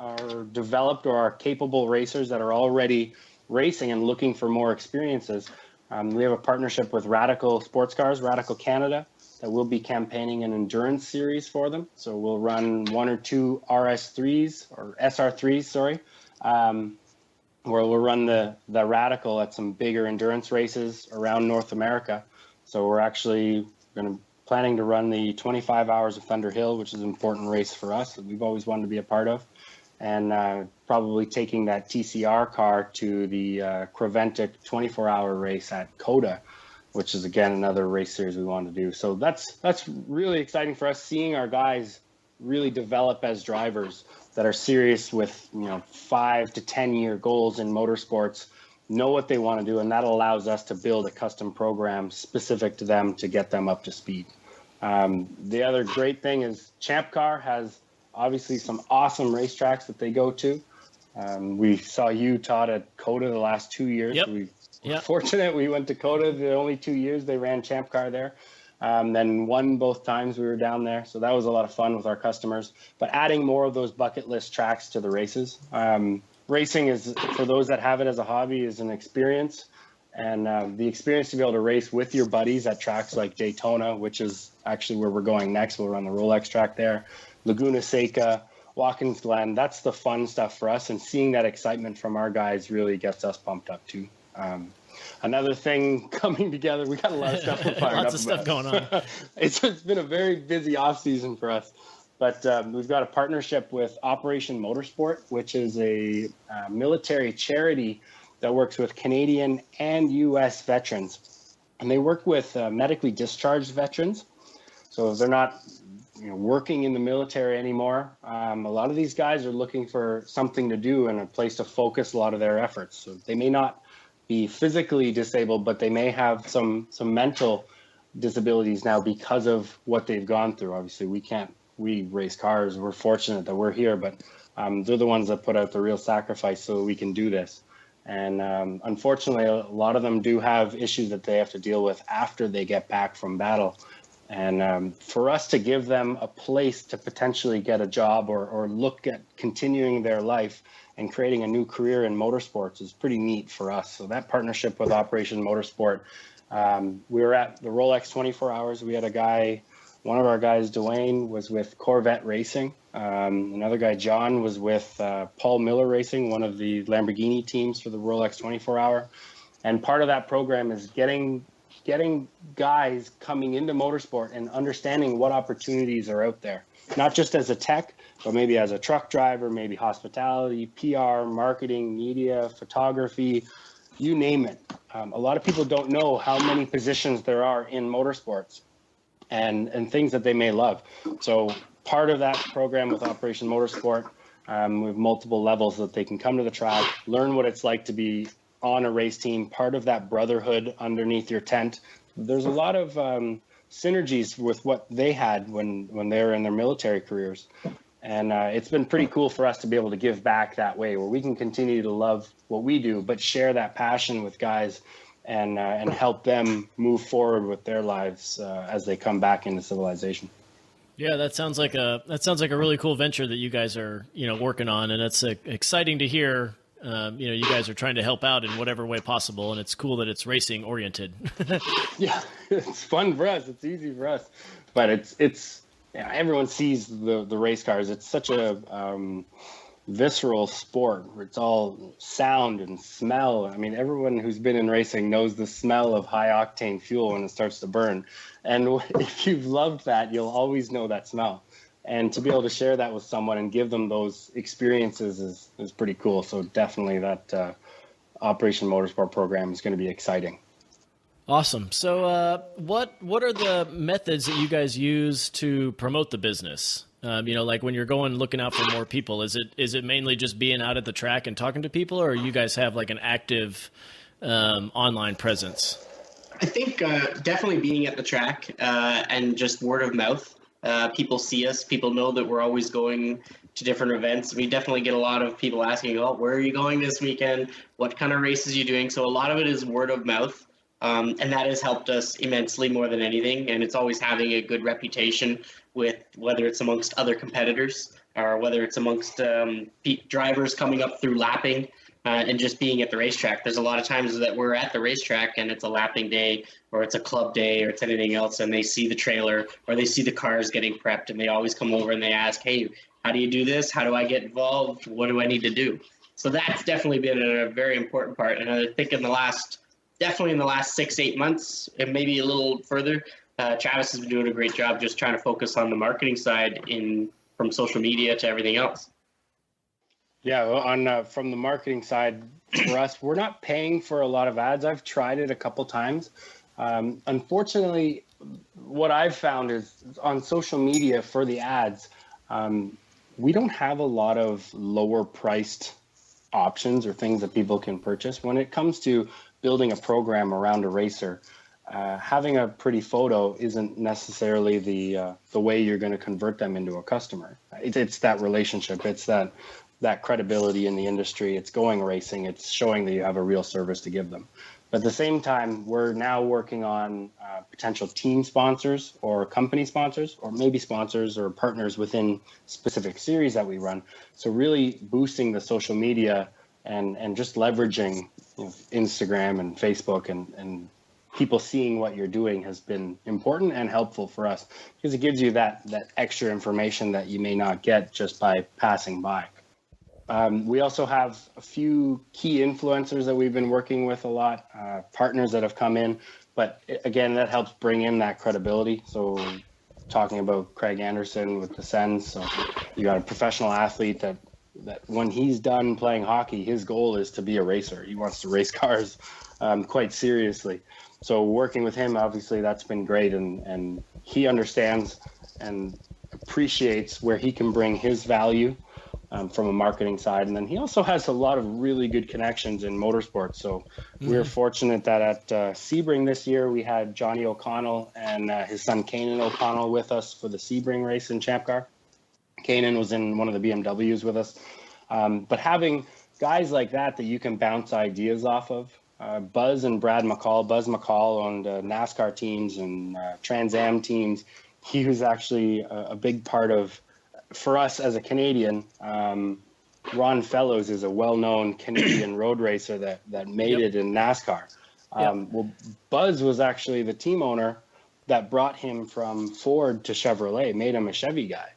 developed or our capable racers that are already racing and looking for more experiences. We have a partnership with Radical Sports Cars, Radical Canada, that will be campaigning an endurance series for them. So we'll run one or two RS3s or SR3s, sorry, where we'll run the Radical at some bigger endurance races around North America. So we're actually planning to run the 25 Hours of Thunder Hill, which is an important race for us that we've always wanted to be a part of. And probably taking that TCR car to the Creventic 24-hour race at COTA, which is, again, another race series we want to do. So that's really exciting for us, seeing our guys really develop as drivers that are serious with 5 to 10 year goals in motorsports, know what they want to do, and that allows us to build a custom program specific to them to get them up to speed. The other great thing is Champ Car has obviously some awesome racetracks that they go to. We saw you, Todd, at COTA the last 2 years. Yep. We're fortunate we went to COTA the only 2 years they ran Champ Car there. Then won both times we were down there. So that was a lot of fun with our customers. But adding more of those bucket list tracks to the races. Racing is, for those that have it as a hobby, is an experience. And the experience to be able to race with your buddies at tracks like Daytona, which is actually where we're going next. We'll run the Rolex track there. Laguna Seca, Watkins Glen. That's the fun stuff for us. And seeing that excitement from our guys really gets us pumped up too. Another thing coming together, we got a lot of stuff we're fired Lots of stuff going on. It's been a very busy off season for us. But we've got a partnership with Operation Motorsport, which is a military charity that works with Canadian and U.S. veterans. And they work with medically discharged veterans. So if they're not working in the military anymore, a lot of these guys are looking for something to do and a place to focus a lot of their efforts. So they may not be physically disabled, but they may have some mental disabilities now because of what they've gone through. Obviously, we race cars. We're fortunate that we're here, but they're the ones that put out the real sacrifice so that we can do this. And unfortunately, a lot of them do have issues that they have to deal with after they get back from battle. And for us to give them a place to potentially get a job or look at continuing their life and creating a new career in motorsports is pretty neat for us. So that partnership with Operation Motorsport, we were at the Rolex 24 Hours. We had a guy, one of our guys, Dwayne, was with Corvette Racing. Another guy, John, was with Paul Miller Racing, one of the Lamborghini teams for the Rolex 24 Hour. And part of that program is getting guys coming into motorsport and understanding what opportunities are out there, not just as a tech, but maybe as a truck driver, maybe hospitality, PR, marketing, media, photography, you name it. A lot of people don't know how many positions there are in motorsports and things that they may love. So part of that program with Operation Motorsport, we have multiple levels that they can come to the track, learn what it's like to be on a race team, part of that brotherhood underneath your tent. There's a lot of synergies with what they had when they were in their military careers. And it's been pretty cool for us to be able to give back that way, where we can continue to love what we do, but share that passion with guys and help them move forward with their lives as they come back into civilization. Yeah, that sounds like a really cool venture that you guys are, working on, and it's exciting to hear. You guys are trying to help out in whatever way possible, and it's cool that it's racing oriented. Yeah, it's fun for us. It's easy for us, but it's everyone sees the race cars. It's such a visceral sport where it's all sound and smell. I mean, everyone who's been in racing knows the smell of high octane fuel when it starts to burn. And if you've loved that, you'll always know that smell. And to be able to share that with someone and give them those experiences is pretty cool. So definitely that Operation Motorsport program is going to be exciting. Awesome. So what are the methods that you guys use to promote the business? Like when you're going looking out for more people, is it mainly just being out at the track and talking to people, or you guys have like an active online presence? I think definitely being at the track and just word of mouth. People see us. People know that we're always going to different events. We definitely get a lot of people asking, "Oh, where are you going this weekend? What kind of races are you doing?" So a lot of it is word of mouth, and that has helped us immensely more than anything. And it's always having a good reputation with whether it's amongst other competitors or whether it's amongst drivers coming up through lapping. And just being at the racetrack. There's a lot of times that we're at the racetrack and it's a lapping day or it's a club day or it's anything else, and they see the trailer or they see the cars getting prepped, and they always come over and they ask, "Hey, how do you do this? How do I get involved? What do I need to do?" So that's definitely been a very important part. And I think in the last 6-8 months, and maybe a little further, Travis has been doing a great job just trying to focus on the marketing side from social media to everything else. Yeah, from the marketing side, for us, we're not paying for a lot of ads. I've tried it a couple times. Unfortunately, what I've found is on social media for the ads, we don't have a lot of lower priced options or things that people can purchase. When it comes to building a program around a racer, having a pretty photo isn't necessarily the way you're going to convert them into a customer. It's that relationship. It's that credibility in the industry. It's going racing. It's showing that you have a real service to give them. But at the same time, we're now working on potential team sponsors or company sponsors, or maybe sponsors or partners within specific series that we run. So really boosting the social media and just leveraging Instagram and Facebook and people seeing what you're doing has been important and helpful for us, because it gives you that extra information that you may not get just by passing by. We also have a few key influencers that we've been working with a lot, partners that have come in, but again, that helps bring in that credibility. So talking about Craig Anderson with the Sens, so you got a professional athlete that when he's done playing hockey, his goal is to be a racer. He wants to race cars quite seriously. So working with him, obviously that's been great, and he understands and appreciates where he can bring his value from a marketing side. And then he also has a lot of really good connections in motorsports. So we're fortunate that at Sebring this year, we had Johnny O'Connell and his son Kanan O'Connell with us for the Sebring race in Champ Car. Kanan was in one of the BMWs with us. But having guys like that you can bounce ideas off of. Buzz and Brad McCall. Buzz McCall owned NASCAR teams and Trans Am teams. He was actually a big part of, for us as a Canadian, Ron Fellows is a well-known Canadian road racer that made it in NASCAR. Well, Buzz was actually the team owner that brought him from Ford to Chevrolet, made him a Chevy guy.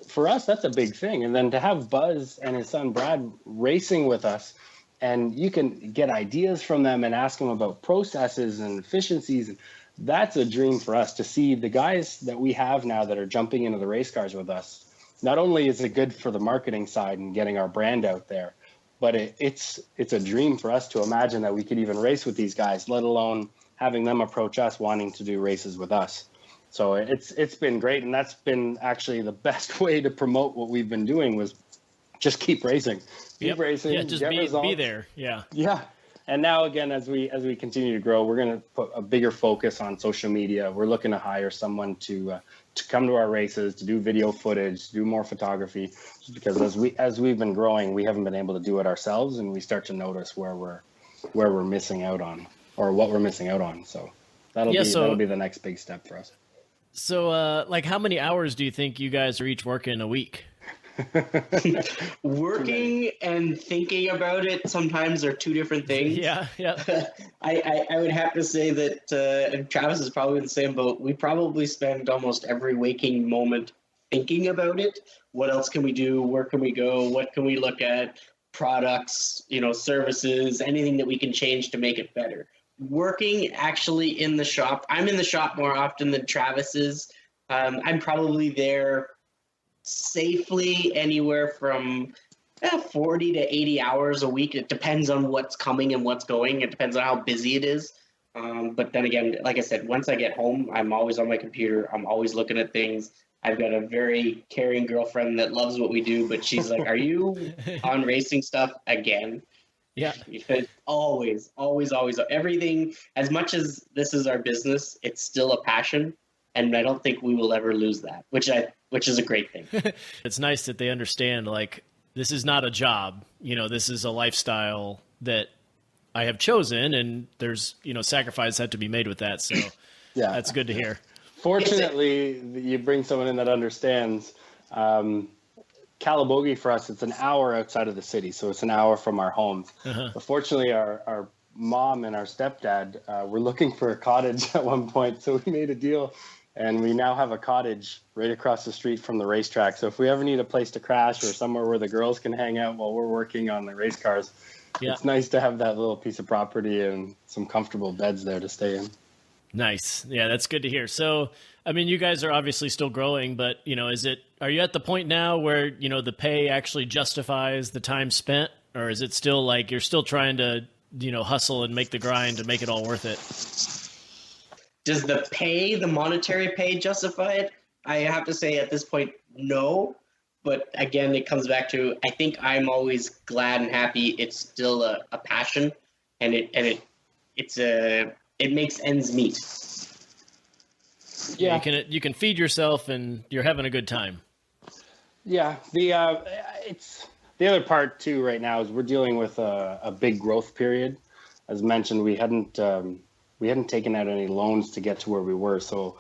For us, that's a big thing. And then to have Buzz and his son Brad racing with us, and you can get ideas from them and ask them about processes and efficiencies. And that's a dream for us to see the guys that we have now that are jumping into the race cars with us. Not only is it good for the marketing side and getting our brand out there, but it's a dream for us to imagine that we could even race with these guys, let alone having them approach us wanting to do races with us. So it's been great. And that's been actually the best way to promote what we've been doing was just keep racing. Keep racing. Yeah, just be there. Yeah. Yeah. And now again, as we continue to grow, we're going to put a bigger focus on social media. We're looking to hire someone to come to our races, to do video footage, to do more photography, just because as we've been growing, we haven't been able to do it ourselves, and we start to notice where we're missing out on, or what we're missing out on. So that'll be the next big step for us. So like how many hours do you think you guys are each working a week? Working and thinking about it sometimes are two different things. Yeah. I would have to say that and Travis is probably in the same boat. We probably spend almost every waking moment thinking about it. What else can we do? Where can we go? What can we look at? Products, services, anything that we can change to make it better. Working actually in the shop. I'm in the shop more often than Travis is. I'm probably there safely anywhere from 40 to 80 hours a week. It depends on what's coming and what's going. It depends on how busy it is. But then again, like I said, once I get home, I'm always on my computer. I'm always looking at things. I've got a very caring girlfriend that loves what we do, but she's like, are you on racing stuff again? Yeah. Always. Everything, as much as this is our business, it's still a passion. And I don't think we will ever lose that, which is a great thing. It's nice that they understand, like, this is not a job. This is a lifestyle that I have chosen, and there's, sacrifice had to be made with that. So yeah, that's good to hear. Fortunately, you bring someone in that understands. Calabogie for us, it's an hour outside of the city, so it's an hour from our homes. But fortunately, our mom and our stepdad were looking for a cottage at one point, so we made a deal. And we now have a cottage right across the street from the racetrack. So if we ever need a place to crash or somewhere where the girls can hang out while we're working on the race cars, It's nice to have that little piece of property and some comfortable beds there to stay in. Nice. Yeah, that's good to hear. So, I mean, you guys are obviously still growing, but, are you at the point now where, the pay actually justifies the time spent? Or is it still like you're still trying to, hustle and make the grind to make it all worth it? Does the monetary pay justify it? I have to say at this point, no. But again, it comes back to, I think I'm always glad and happy it's still a passion, and it makes ends meet. Yeah, you can feed yourself and you're having a good time. Yeah, the other part too right now is we're dealing with a big growth period. As mentioned, we hadn't taken out any loans to get to where we were. So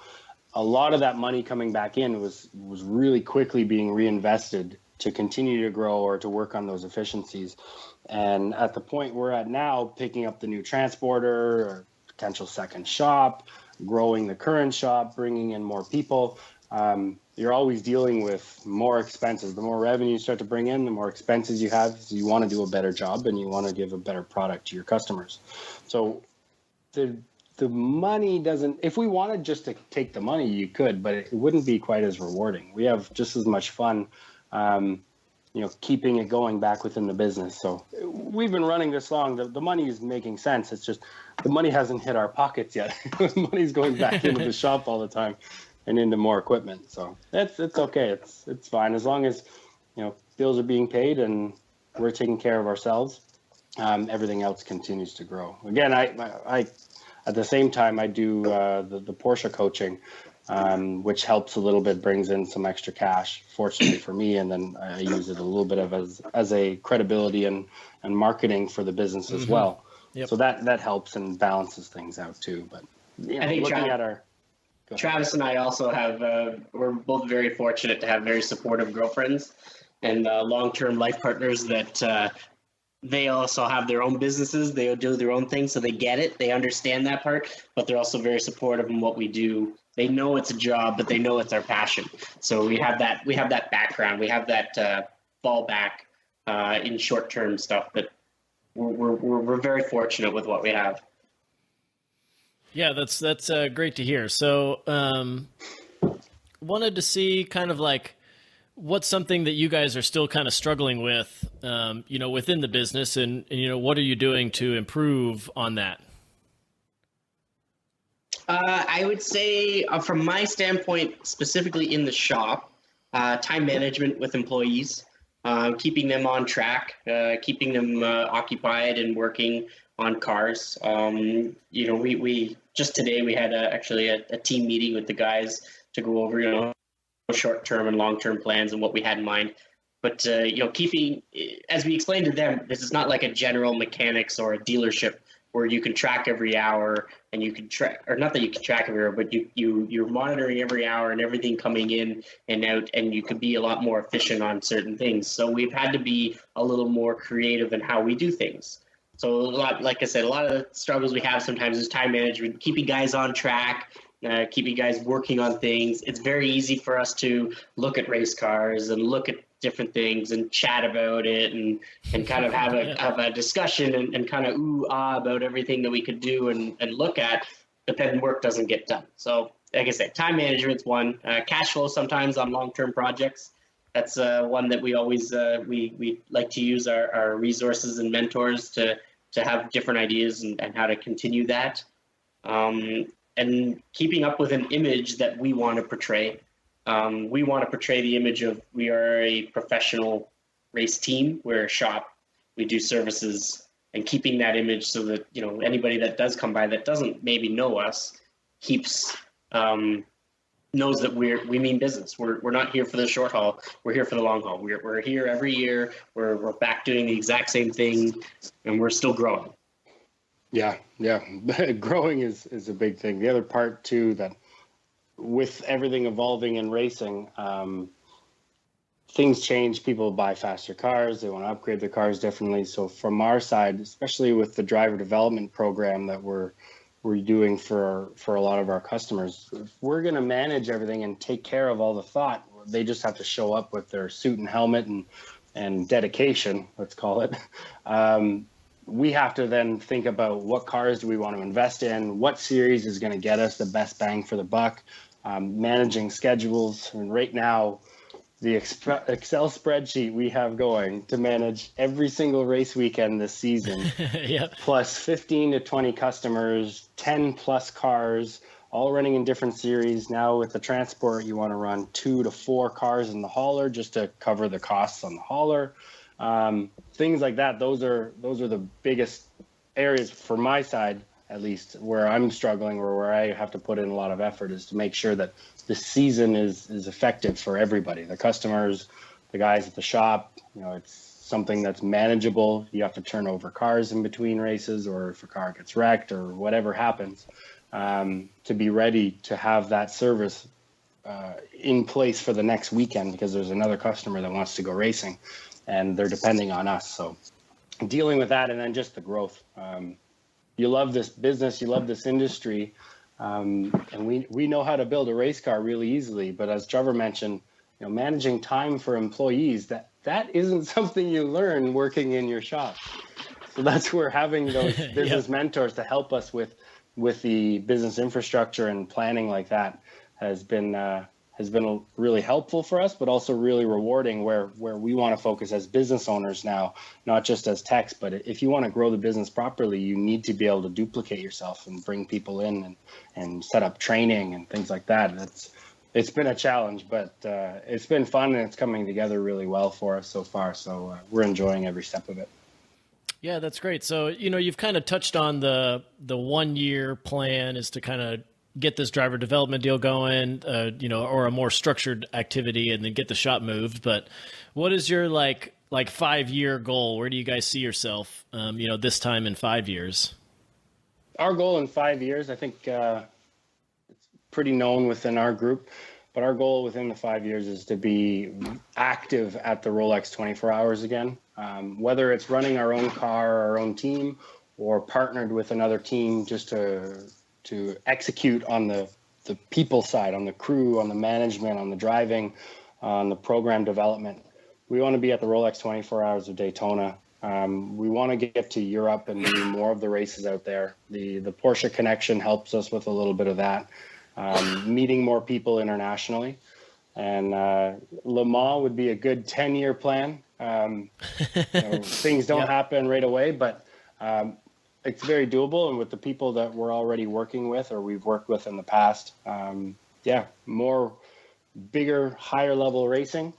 a lot of that money coming back in was really quickly being reinvested to continue to grow or to work on those efficiencies. And at the point we're at now, picking up the new transporter or potential second shop, growing the current shop, bringing in more people, you're always dealing with more expenses. The more revenue you start to bring in, the more expenses you have. So you want to do a better job and you want to give a better product to your customers. So the money doesn't, if we wanted just to take the money, you could, but it wouldn't be quite as rewarding. We have just as much fun, keeping it going back within the business. So we've been running this long. The money is making sense. It's just the money hasn't hit our pockets yet. The money's going back into the shop all the time and into more equipment. So it's okay. It's fine. As long as bills are being paid and we're taking care of ourselves, everything else continues to grow. Again, I at the same time, I do the Porsche coaching, which helps a little bit, brings in some extra cash, fortunately for me, and then I use it a little bit as a credibility and marketing for the business as well. Yep. So that helps and balances things out too. But I think Travis and I also have, we're both very fortunate to have very supportive girlfriends and long-term life partners that they also have their own businesses. They do their own thing, so they get it. They understand that part, but they're also very supportive in what we do. They know it's a job, but they know it's our passion. So we have that background. We have that fallback in short-term stuff. But we're very fortunate with what we have. Yeah, that's great to hear. So, wanted to see kind of like what's something that you guys are still kind of struggling with, within the business, and what are you doing to improve on that? I would say, from my standpoint, specifically in the shop, time management with employees, keeping them on track, keeping them occupied and working on cars. We just today we had actually a team meeting with the guys to go over, short-term and long-term plans and what we had in mind. But, keeping, as we explained to them, this is not like a general mechanics or a dealership where you can track every hour and you can track, or not that you can track every hour, but you're monitoring every hour and everything coming in and out, and you could be a lot more efficient on certain things. So we've had to be a little more creative in how we do things. So like I said, a lot of the struggles we have sometimes is time management, keeping guys on track, keeping guys working on things. It's very easy for us to look at race cars and look at different things and chat about it and kind of have a discussion and kind of about everything that we could do and look at, but then work doesn't get done. So like I said, time management's one. Cash flow sometimes on long-term projects. That's one that we always we like to use our resources and mentors to have different ideas and how to continue that. And keeping up with an image that we want to portray. We want to portray the image of we are a professional race team. We're a shop. We do services, and keeping that image so that anybody that does come by that doesn't maybe know us knows that we mean business. We're not here for the short haul. We're here for the long haul. We're here every year. We're back doing the exact same thing, and we're still growing. Yeah. Growing is a big thing. The other part too, that with everything evolving in racing, things change. People buy faster cars. They want to upgrade their cars differently. So from our side, especially with the driver development program that we're doing for a lot of our customers, if we're going to manage everything and take care of all the thought, they just have to show up with their suit and helmet and dedication, let's call it. We have to then think about what cars do we want to invest in, what series is going to get us the best bang for the buck, managing schedules. And right now, the Excel spreadsheet we have going to manage every single race weekend this season, yep. plus 15 to 20 customers, 10 plus cars, all running in different series. Now with the transport, you want to run 2 to 4 cars in the hauler just to cover the costs on the hauler. Things like that. Those are the biggest areas for my side, at least, where I'm struggling or where I have to put in a lot of effort, is to make sure that the season is effective for everybody, the customers, the guys at the shop. It's something that's manageable. You have to turn over cars in between races, or if a car gets wrecked or whatever happens, to be ready to have that service in place for the next weekend, because there's another customer that wants to go racing and they're depending on us. So dealing with that, and then just the growth. You love this business, you love this industry, and we know how to build a race car really easily. But as Trevor mentioned, managing time for employees, that isn't something you learn working in your shop. So that's where having those business mentors to help us with the business infrastructure and planning like that has been really helpful for us, but also really rewarding, where we want to focus as business owners now, not just as techs. But if you want to grow the business properly, you need to be able to duplicate yourself and bring people in and set up training and things like that. It's been a challenge, but it's been fun, and it's coming together really well for us so far. So we're enjoying every step of it. Yeah, that's great. So, you've kind of touched on the 1 year plan is to kind of get this driver development deal going, or a more structured activity and then get the shop moved. But what is your like 5 year goal? Where do you guys see yourself, this time in 5 years? Our goal in 5 years, I think it's pretty known within our group, but our goal within the 5 years is to be active at the Rolex 24 Hours again. Whether it's running our own car, our own team, or partnered with another team just to execute on the people side, on the crew, on the management, on the driving, on the program development. We want to be at the Rolex 24 Hours of Daytona. We want to get to Europe and do more of the races out there. The Porsche connection helps us with a little bit of that. Meeting more people internationally. And Le Mans would be a good 10-year plan. Things don't happen right away, but it's very doable. And with the people that we're already working with or we've worked with in the past, more bigger, higher level racing,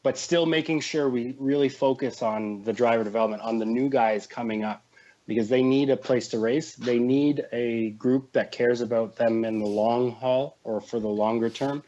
but still making sure we really focus on the driver development, on the new guys coming up, because they need a place to race. They need a group that cares about them in the long haul or for the longer term.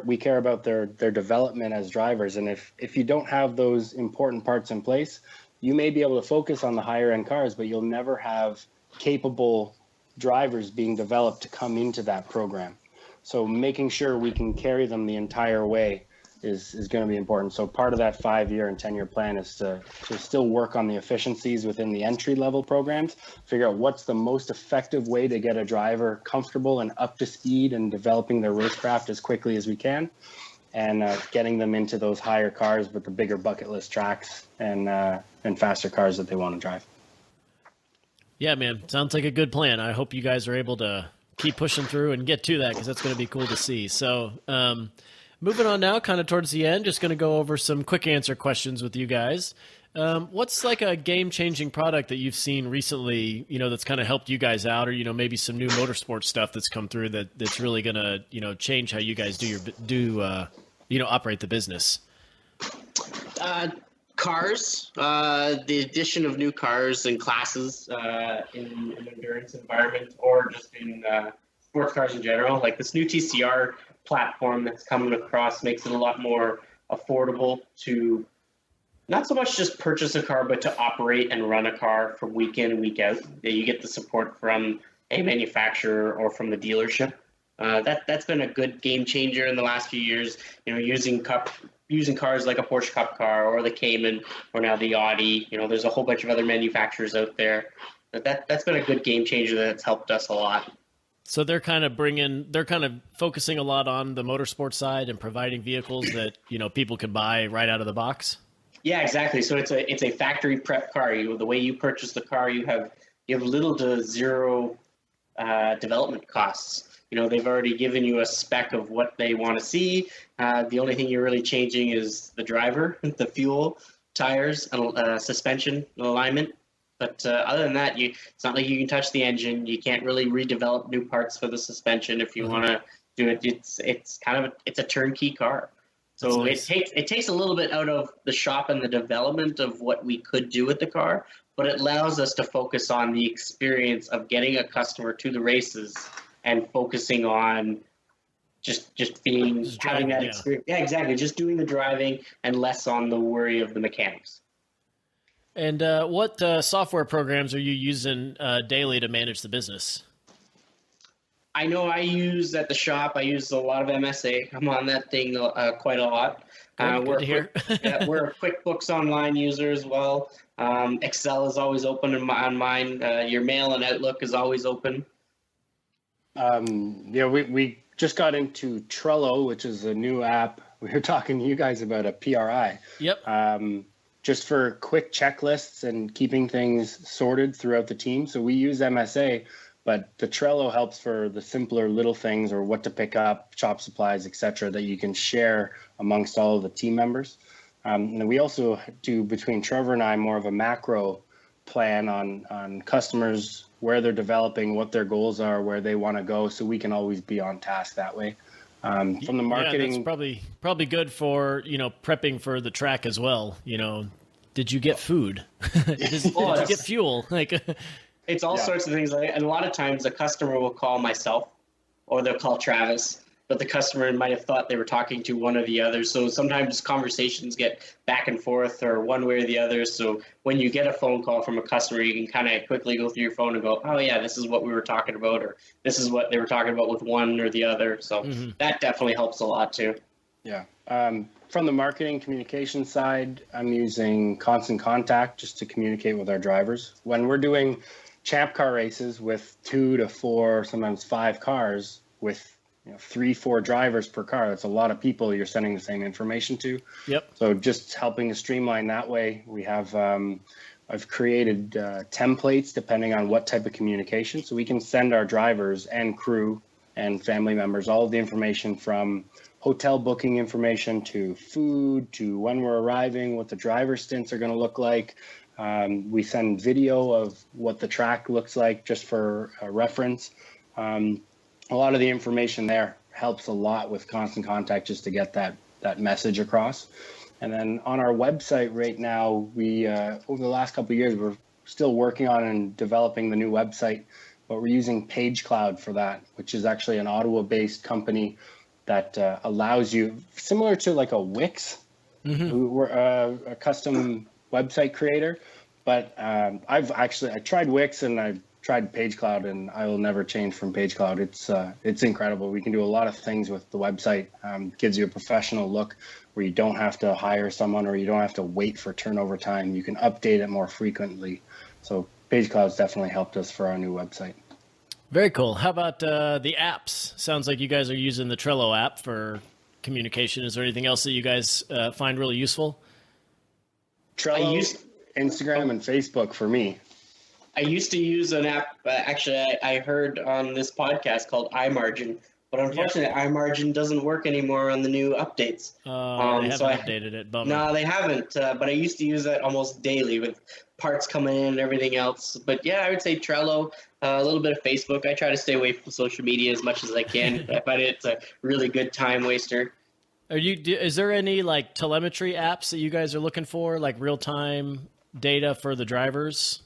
We care about their development as drivers. And if you don't have those important parts in place, you may be able to focus on the higher end cars, but you'll never have capable drivers being developed to come into that program. So making sure we can carry them the entire way is going to be important. So part of that 5 year and 10-year plan is to still work on the efficiencies within the entry level programs, figure out what's the most effective way to get a driver comfortable and up to speed and developing their racecraft as quickly as we can, and getting them into those higher cars with the bigger bucket list tracks and faster cars that they want to drive. Yeah, man, sounds like a good plan. I hope you guys are able to keep pushing through and get to that, because that's going to be cool to see. So, moving on now, kind of towards the end, just going to go over some quick answer questions with you guys. What's like a game-changing product that you've seen recently, that's kind of helped you guys out, or, maybe some new motorsport stuff that's come through that's really going to, change how you guys operate the business? Cars, the addition of new cars and classes in an endurance environment, or just in sports cars in general. Like this new TCR platform that's coming across makes it a lot more affordable to not so much just purchase a car, but to operate and run a car from week in and week out. You get the support from a manufacturer or from the dealership. That's been a good game changer in the last few years. Using cars like a Porsche Cup car or the Cayman or now the Audi. There's a whole bunch of other manufacturers out there. That's been a good game changer that's helped us a lot. So they're kind of focusing a lot on the motorsport side and providing vehicles that, people can buy right out of the box. Yeah, exactly. So it's a factory prep car. The way you purchase the car, you have little to zero development costs. They've already given you a spec of what they want to see. The only thing you're really changing is the driver, the fuel, tires, suspension, alignment. But other than that, it's not like you can touch the engine. You can't really redevelop new parts for the suspension if you want to do it. It's a turnkey car. So nice. It takes a little bit out of the shop and the development of what we could do with the car, but it allows us to focus on the experience of getting a customer to the races and focusing on having that experience. Yeah, exactly. Just doing the driving and less on the worry of the mechanics. And what software programs are you using daily to manage the business? I know I use at the shop. I use a lot of MSA. I'm on that thing quite a lot. Good to hear. We're a QuickBooks Online user as well. Excel is always open on mine. Your mail and Outlook is always open. We just got into Trello, which is a new app. We were talking to you guys about a PRI. Yep. Just for quick checklists and keeping things sorted throughout the team. So we use MSA, but the Trello helps for the simpler little things or what to pick up, shop supplies, etc., that you can share amongst all of the team members. And we also do, between Trevor and I, more of a macro plan on customers, where they're developing, what their goals are, where they want to go, so we can always be on task that way. From the marketing, yeah, that's probably good for prepping for the track as well. Did you get food? Did you get fuel? It's all sorts of things. And a lot of times the customer will call myself or they'll call Travis, but the customer might have thought they were talking to one or the other. So sometimes conversations get back and forth or one way or the other. So when you get a phone call from a customer, you can kind of quickly go through your phone and go, oh yeah, this is what we were talking about, or this is what they were talking about with one or the other. So that definitely helps a lot too. Yeah. From the marketing communication side, I'm using Constant Contact just to communicate with our drivers. When we're doing champ car races with 2 to 4, sometimes 5 cars with 3-4 drivers per car, that's a lot of people you're sending the same information to. Yep. So just helping to streamline that way. We have I've created templates depending on what type of communication, so we can send our drivers and crew and family members all of the information, from hotel booking information to food to when we're arriving, what the driver stints are going to look like. We send video of what the track looks like just for reference. A lot of the information there helps a lot with Constant Contact just to get that message across. And then on our website right now, we over the last couple of years, we're still working on and developing the new website, but we're using PageCloud for that, which is actually an Ottawa-based company that allows you, similar to like a Wix, we're a custom website creator. But I tried Wix and I tried PageCloud, and I will never change from PageCloud. It's incredible. We can do a lot of things with the website. Gives you a professional look where you don't have to hire someone or you don't have to wait for turnover time. You can update it more frequently. So PageCloud's definitely helped us for our new website. Very cool. How about the apps? Sounds like you guys are using the Trello app for communication. Is there anything else that you guys find really useful? Trello, Instagram, and Facebook for me. I used to use an app, actually, I heard on this podcast called iMargin, but unfortunately, iMargin doesn't work anymore on the new updates. They haven't updated it. Bummer. No, they haven't, but I used to use that almost daily with parts coming in and everything else. But yeah, I would say Trello, a little bit of Facebook. I try to stay away from social media as much as I can, but it's a really good time waster. Is there any like telemetry apps that you guys are looking for, like real-time data for the drivers?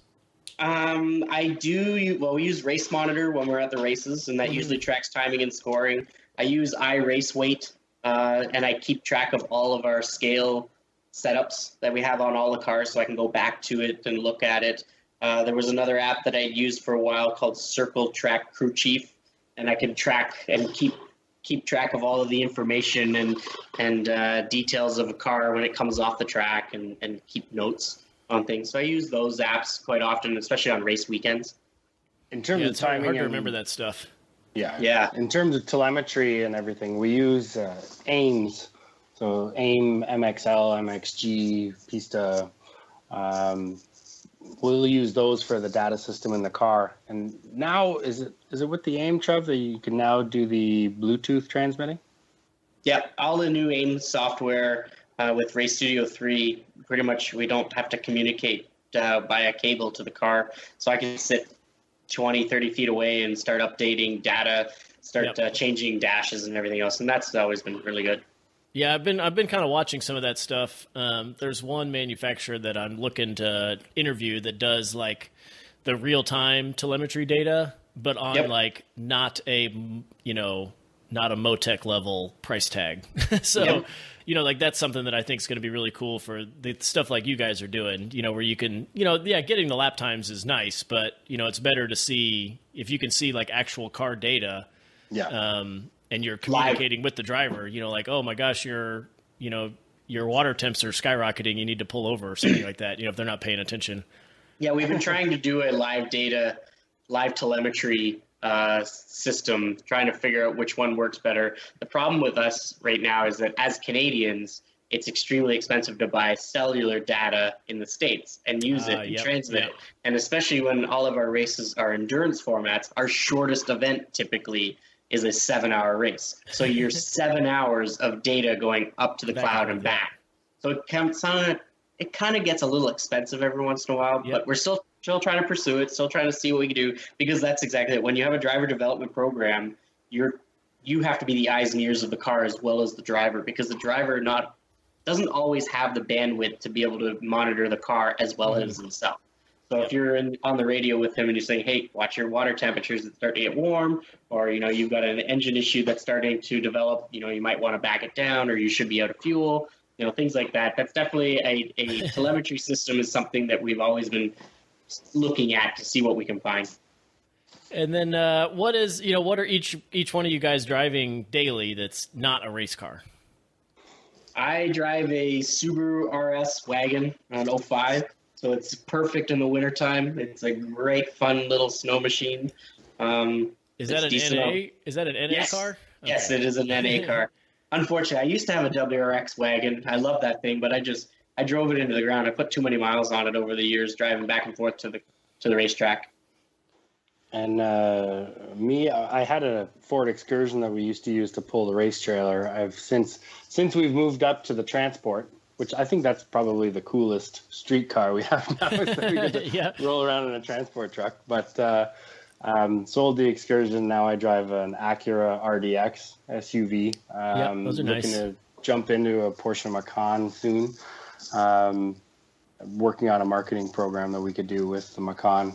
I do. Well, we use Race Monitor when we're at the races, and that usually tracks timing and scoring. I use iRaceweight, and I keep track of all of our scale setups that we have on all the cars, so I can go back to it and look at it. There was another app that I used for a while called Circle Track Crew Chief, and I can track and keep track of all of the information and details of a car when it comes off the track, and keep notes on things. So I use those apps quite often, especially on race weekends. In terms of timing, hard to remember that stuff. Yeah. In terms of telemetry and everything, we use AIMS. So AIM, MXL, MXG, Pista. We'll use those for the data system in the car. And now, is it with the AIM, Trev, that you can now do the Bluetooth transmitting? Yeah, all the new AIM software with Race Studio 3, pretty much we don't have to communicate via cable to the car. So I can sit 20, 30 feet away and start updating data, changing dashes and everything else. And that's always been really good. Yeah, I've been kind of watching some of that stuff. There's one manufacturer that I'm looking to interview that does like the real-time telemetry data, but on like not a Motec level price tag. So, like that's something that I think is going to be really cool for the stuff like you guys are doing, where you can, getting the lap times is nice, but it's better to see if you can see like actual car data. Yeah. And you're communicating with the driver, like, oh my gosh, your water temps are skyrocketing. You need to pull over or something like that, if they're not paying attention. Yeah, we've been trying to do a live telemetry system, trying to figure out which one works better. The problem with us right now is that as Canadians, it's extremely expensive to buy cellular data in the States and use it and transmit it. And especially when all of our races are endurance formats, our shortest event typically is a 7-hour race. So you're 7 hours of data going up to the cloud and back. So it comes on it kind of gets a little expensive every once in a while, but we're still trying to pursue it, still trying to see what we can do, because that's exactly it. When you have a driver development program, you have to be the eyes and ears of the car as well as the driver, because the driver doesn't always have the bandwidth to be able to monitor the car as well as himself. So if you're on the radio with him and you're saying, hey, watch your water temperatures that start to get warm, or, you've got an engine issue that's starting to develop, you might want to back it down, or you should be out of fuel, things like that. That's definitely a telemetry system is something that we've always been looking at to see what we can find. And then what are each one of you guys driving daily that's not a race car? I drive a Subaru RS wagon on 05, so it's perfect in the wintertime. It's a great, fun little snow machine. Is that an NA? Is that an NA yes. car? Okay. Yes, it is an NA car. Unfortunately, I used to have a WRX wagon. I love that thing, but I drove it into the ground. I put too many miles on it over the years, driving back and forth to the racetrack. And I had a Ford Excursion that we used to use to pull the race trailer. I've since we've moved up to the Transport, which I think that's probably the coolest street car we have now, is that we get to roll around in a Transport truck. But sold the Excursion. Now I drive an Acura RDX SUV. Those are nice. Looking to jump into a Porsche Macan soon. Working on a marketing program that we could do with the Macan.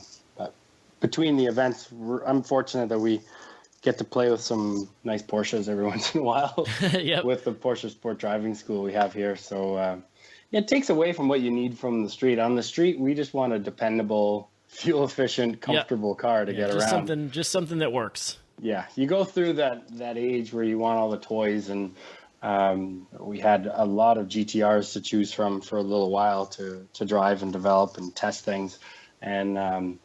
Between the events, I'm fortunate that we get to play with some nice Porsches every once in a while with the Porsche Sport Driving School we have here. So it takes away from what you need from the street. On the street, we just want a dependable, fuel-efficient, comfortable car to get around. Just something that works. Yeah, you go through that age where you want all the toys, and we had a lot of GTRs to choose from for a little while to drive and develop and test things. And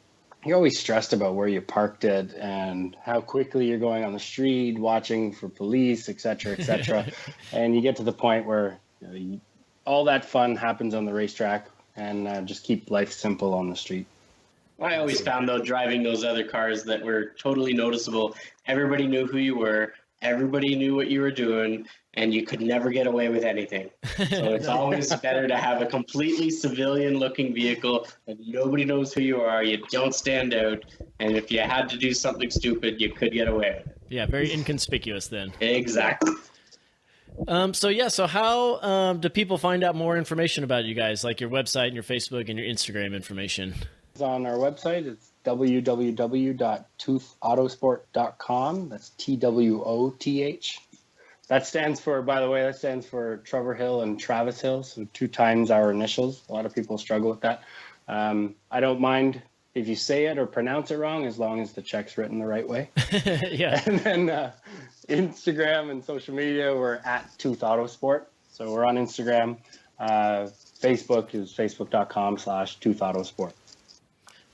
you're always stressed about where you parked it and how quickly you're going on the street, watching for police, et cetera, and you get to the point where all that fun happens on the racetrack, and just keep life simple on the street. I always found, though, driving those other cars that were totally noticeable. Everybody knew who you were. Everybody knew what you were doing, and you could never get away with anything. So it's always better to have a completely civilian-looking vehicle that nobody knows who you are, you don't stand out, and if you had to do something stupid, you could get away with it. Yeah, very inconspicuous then. Exactly. So how do people find out more information about you guys, like your website and your Facebook and your Instagram information? It's on our website. It's www.TWOthAutosport.com. That's TWOTH. That stands for Trevor Hill and Travis Hill, so 2 times our initials. A lot of people struggle with that. I don't mind if you say it or pronounce it wrong, as long as the check's written the right way. Yeah. And then Instagram and social media, we're at TWOth Autosport. So we're on Instagram. Facebook is facebook.com/TWOth Autosport.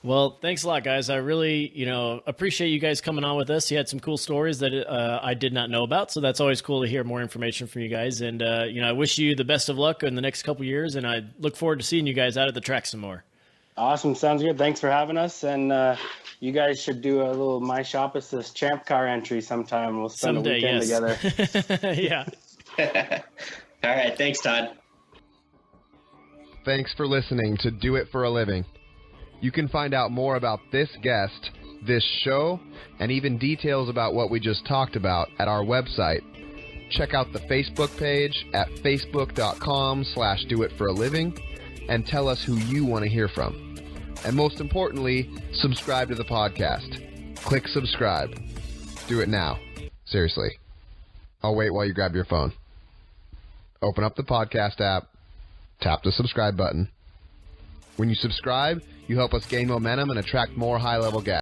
Well, thanks a lot, guys. I really, appreciate you guys coming on with us. You had some cool stories that I did not know about, so that's always cool to hear more information from you guys. And, I wish you the best of luck in the next couple years, and I look forward to seeing you guys out at the track some more. Awesome. Sounds good. Thanks for having us. And you guys should do a little My Shop Assist Champ Car entry sometime. We'll spend a weekend together. Yeah. All right. Thanks, Todd. Thanks for listening to Do It for a Living. You can find out more about this guest, this show, and even details about what we just talked about at our website. Check out the Facebook page at facebook.com/doitforaliving and tell us who you want to hear from. And most importantly, subscribe to the podcast. Click subscribe. Do it now. Seriously. I'll wait while you grab your phone. Open up the podcast app. Tap the subscribe button. When you subscribe, you help us gain momentum and attract more high-level guests.